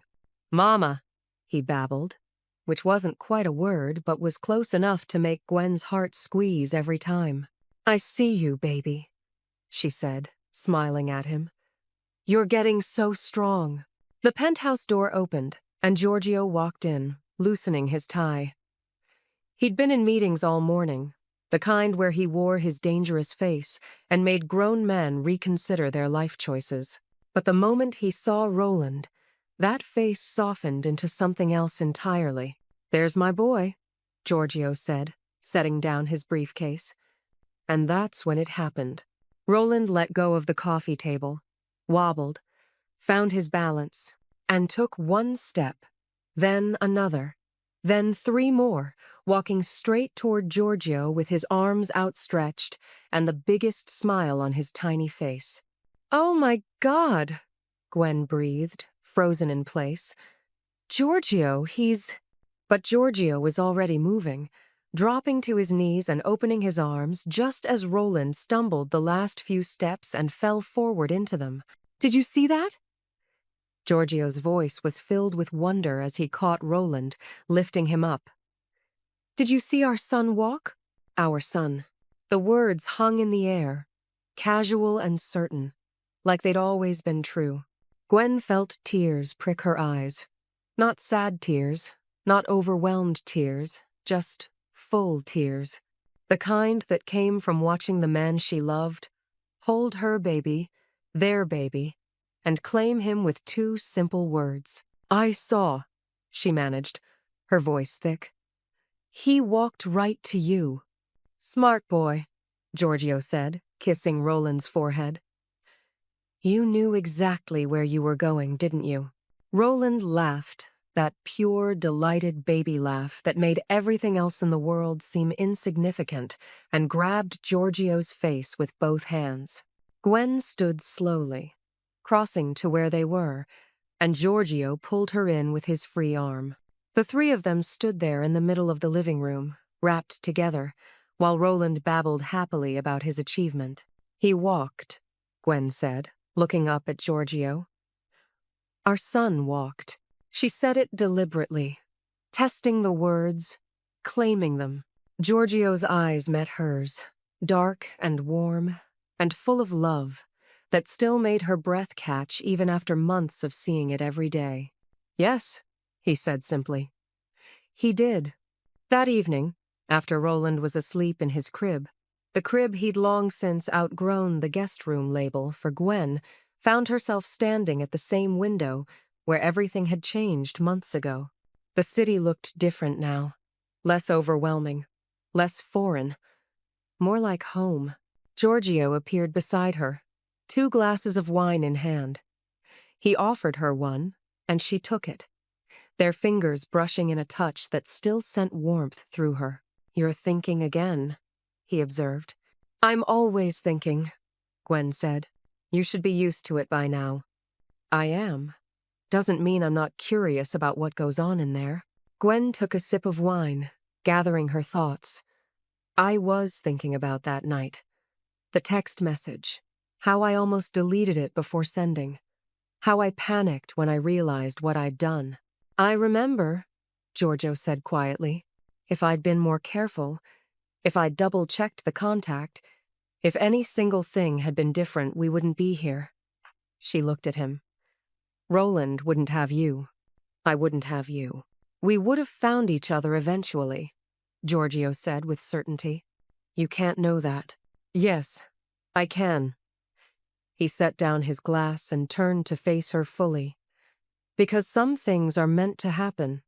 Mama, he babbled, which wasn't quite a word but was close enough to make Gwen's heart squeeze every time. I see you, baby, she said, smiling at him. You're getting so strong. The penthouse door opened, and Giorgio walked in, loosening his tie. He'd been in meetings all morning, the kind where he wore his dangerous face and made grown men reconsider their life choices. But the moment he saw Roland, that face softened into something else entirely. There's my boy, Giorgio said, setting down his briefcase. And that's when it happened. Roland let go of the coffee table, wobbled, found his balance, and took one step, then another, then 3 more, walking straight toward Giorgio with his arms outstretched and the biggest smile on his tiny face. Oh my God, Gwen breathed, frozen in place. Giorgio, But Giorgio was already moving, dropping to his knees and opening his arms just as Roland stumbled the last few steps and fell forward into them. Did you see that? Giorgio's voice was filled with wonder as he caught Roland, lifting him up. Did you see our son walk? Our son. The words hung in the air, casual and certain, like they'd always been true. Gwen felt tears prick her eyes. Not sad tears, not overwhelmed tears, just full tears. The kind that came from watching the man she loved hold her baby, their baby, and claim him with 2 simple words. I saw, she managed, her voice thick. He walked right to you. Smart boy, Giorgio said, kissing Roland's forehead. You knew exactly where you were going, didn't you? Roland laughed, that pure, delighted baby laugh that made everything else in the world seem insignificant, and grabbed Giorgio's face with both hands. Gwen stood slowly, crossing to where they were, and Giorgio pulled her in with his free arm. The 3 of them stood there in the middle of the living room, wrapped together, while Roland babbled happily about his achievement. He walked, Gwen said, looking up at Giorgio. Our son walked. She said it deliberately, testing the words, claiming them. Giorgio's eyes met hers, dark and warm, and full of love, that still made her breath catch even after months of seeing it every day. Yes, he said simply. He did. That evening, after Roland was asleep in his crib, the crib he'd long since outgrown the guest room label for Gwen, found herself standing at the same window where everything had changed months ago. The city looked different now, less overwhelming, less foreign, more like home. Giorgio appeared beside her, 2 glasses of wine in hand. He offered her one, and she took it, their fingers brushing in a touch that still sent warmth through her. You're thinking again, he observed. I'm always thinking, Gwen said. You should be used to it by now. I am. Doesn't mean I'm not curious about what goes on in there. Gwen took a sip of wine, gathering her thoughts. I was thinking about that night. The text message. How I almost deleted it before sending. How I panicked when I realized what I'd done. I remember, Giorgio said quietly. If I'd been more careful, if I'd double-checked the contact, if any single thing had been different, we wouldn't be here. She looked at him. Roland wouldn't have you. I wouldn't have you. We would have found each other eventually, Giorgio said with certainty. You can't know that. Yes, I can. He set down his glass and turned to face her fully. Because some things are meant to happen.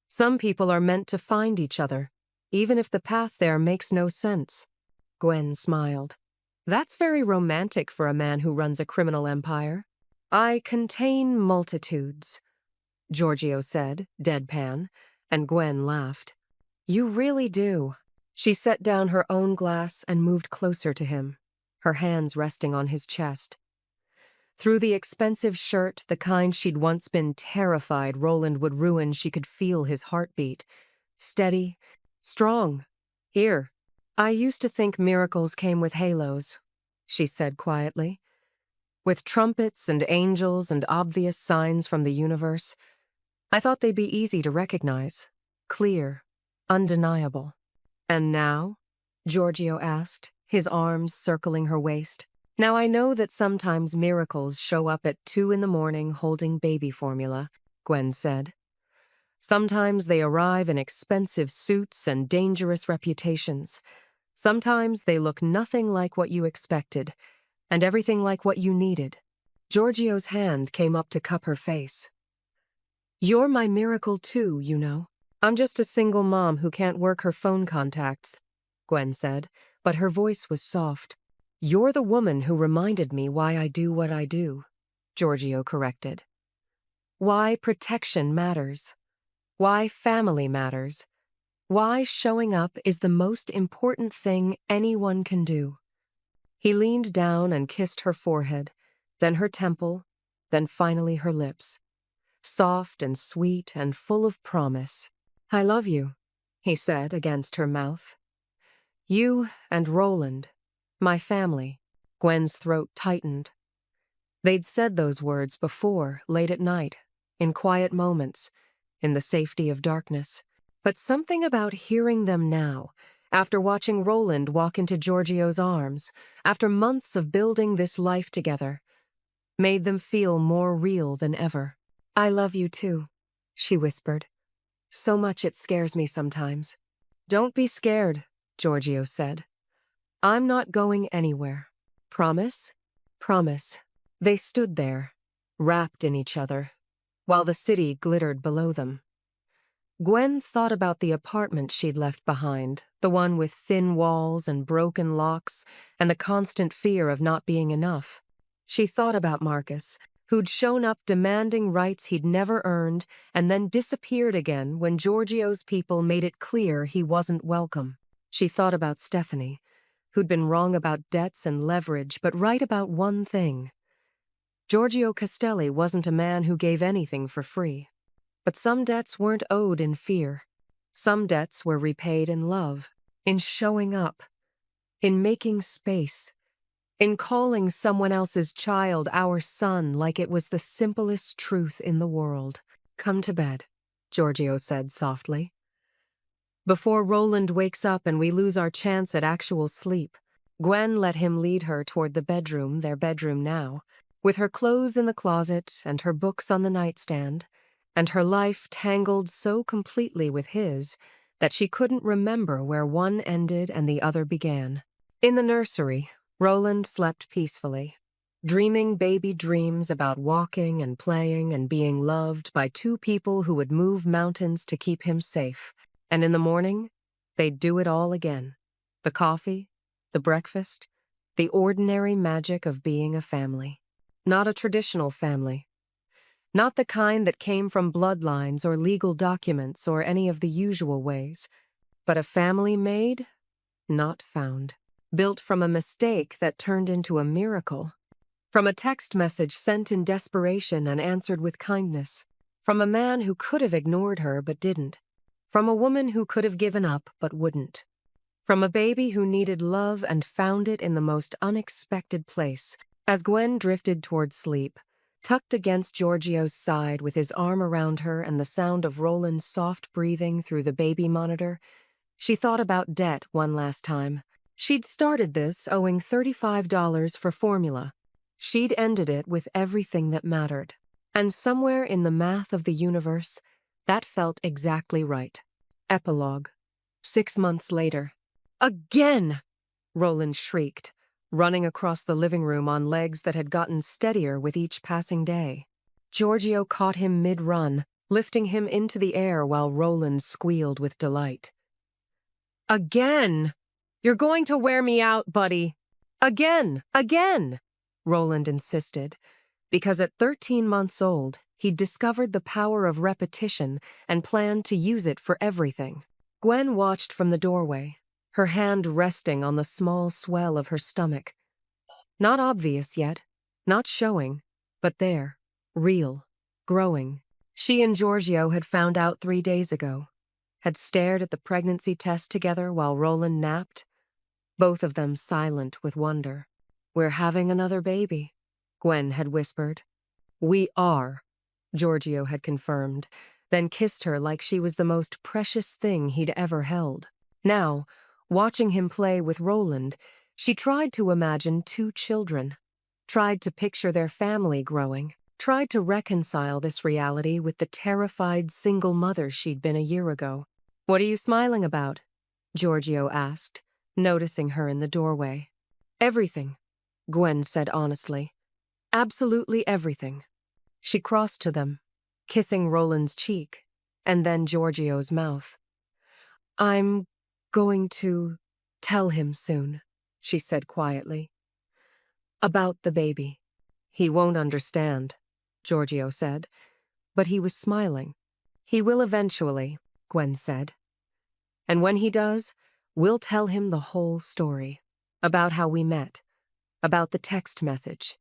Some people are meant to find each other, even if the path there makes no sense. Gwen smiled. That's very romantic for a man who runs a criminal empire. I contain multitudes, Giorgio said, deadpan, and Gwen laughed. You really do. She set down her own glass and moved closer to him, her hands resting on his chest. Through the expensive shirt, the kind she'd once been terrified Roland would ruin, she could feel his heartbeat. Steady, strong. Here. I used to think miracles came with halos, she said quietly. With trumpets and angels and obvious signs from the universe. I thought they'd be easy to recognize. Clear. Undeniable. And now? Giorgio asked, his arms circling her waist. Now I know that sometimes miracles show up at 2 a.m. holding baby formula, Gwen said. Sometimes they arrive in expensive suits and dangerous reputations. Sometimes they look nothing like what you expected, and everything like what you needed. Giorgio's hand came up to cup her face. You're my miracle too, you know. I'm just a single mom who can't work her phone contacts, Gwen said, but her voice was soft. You're the woman who reminded me why I do what I do, Giorgio corrected. Why protection matters. Why family matters. Why showing up is the most important thing anyone can do. He leaned down and kissed her forehead, then her temple, then finally her lips. Soft and sweet and full of promise. I love you, he said against her mouth. You and Roland, my family. Gwen's throat tightened. They'd said those words before, late at night, in quiet moments, in the safety of darkness. But something about hearing them now, after watching Roland walk into Giorgio's arms, after months of building this life together, made them feel more real than ever. I love you too, she whispered. So much it scares me sometimes. Don't be scared, Giorgio said. I'm not going anywhere. Promise? Promise. They stood there, wrapped in each other, while the city glittered below them. Gwen thought about the apartment she'd left behind, the one with thin walls and broken locks and the constant fear of not being enough. She thought about Marcus, who'd shown up demanding rights he'd never earned and then disappeared again when Giorgio's people made it clear he wasn't welcome. She thought about Stephanie, who'd been wrong about debts and leverage but right about one thing. Giorgio Castelli wasn't a man who gave anything for free. But some debts weren't owed in fear. Some debts were repaid in love, in showing up, in making space, in calling someone else's child our son like it was the simplest truth in the world. Come to bed, Giorgio said softly. Before Roland wakes up and we lose our chance at actual sleep. Gwen let him lead her toward the bedroom, their bedroom now, with her clothes in the closet and her books on the nightstand, and her life tangled so completely with his that she couldn't remember where one ended and the other began. In the nursery, Roland slept peacefully, dreaming baby dreams about walking and playing and being loved by 2 people who would move mountains to keep him safe. And in the morning, they'd do it all again. The coffee, the breakfast, the ordinary magic of being a family. Not a traditional family. Not the kind that came from bloodlines or legal documents or any of the usual ways, but a family made, not found. Built from a mistake that turned into a miracle. From a text message sent in desperation and answered with kindness. From a man who could have ignored her but didn't. From a woman who could have given up but wouldn't. From a baby who needed love and found it in the most unexpected place. As Gwen drifted toward sleep, tucked against Giorgio's side with his arm around her and the sound of Roland's soft breathing through the baby monitor, she thought about debt one last time. She'd started this owing $35 for formula. She'd ended it with everything that mattered. And somewhere in the math of the universe, that felt exactly right. Epilogue. 6 months later. Again! Roland shrieked, running across the living room on legs that had gotten steadier with each passing day. Giorgio caught him mid-run, lifting him into the air while Roland squealed with delight. Again! You're going to wear me out, buddy. Again! Again! Roland insisted, because at 13 months old, he'd discovered the power of repetition and planned to use it for everything. Gwen watched from the doorway, her hand resting on the small swell of her stomach. Not obvious yet, not showing, but there, real, growing. She and Giorgio had found out 3 days ago, had stared at the pregnancy test together while Roland napped, both of them silent with wonder. We're having another baby, Gwen had whispered. We are, Giorgio had confirmed, then kissed her like she was the most precious thing he'd ever held. Now, watching him play with Roland, she tried to imagine 2 children, tried to picture their family growing, tried to reconcile this reality with the terrified single mother she'd been a year ago. What are you smiling about? Giorgio asked, noticing her in the doorway. Everything, Gwen said honestly. Absolutely everything. She crossed to them, kissing Roland's cheek, and then Giorgio's mouth. I'm going to tell him soon, she said quietly. About the baby. He won't understand, Giorgio said, but he was smiling. He will eventually, Gwen said. And when he does, we'll tell him the whole story. About how we met. About the text message.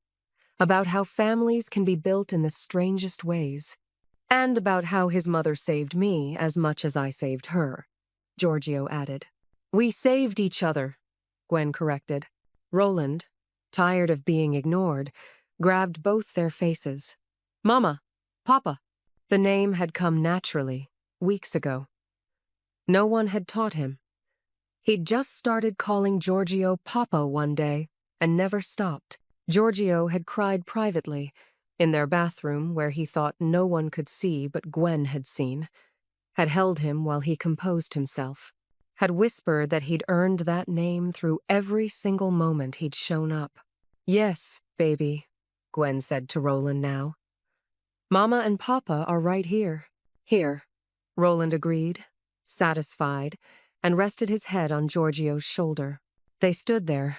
About how families can be built in the strangest ways. And about how his mother saved me as much as I saved her, Giorgio added. We saved each other, Gwen corrected. Roland, tired of being ignored, grabbed both their faces. Mama, Papa. The name had come naturally, weeks ago. No one had taught him. He'd just started calling Giorgio Papa one day, and never stopped. Giorgio had cried privately, in their bathroom where he thought no one could see but Gwen had seen, had held him while he composed himself, had whispered that he'd earned that name through every single moment he'd shown up. Yes, baby, Gwen said to Roland now. Mama and Papa are right here. Here, Roland agreed, satisfied, and rested his head on Giorgio's shoulder. They stood there,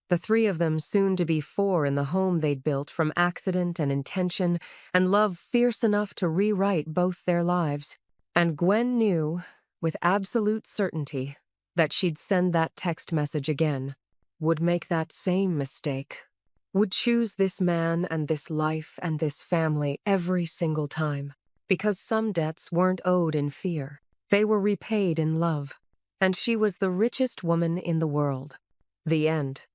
the 3 of them soon to be 4 in the home they'd built from accident and intention and love fierce enough to rewrite both their lives. And Gwen knew, with absolute certainty, that she'd send that text message again, would make that same mistake, would choose this man and this life and this family every single time, because some debts weren't owed in fear. They were repaid in love, and she was the richest woman in the world. The end.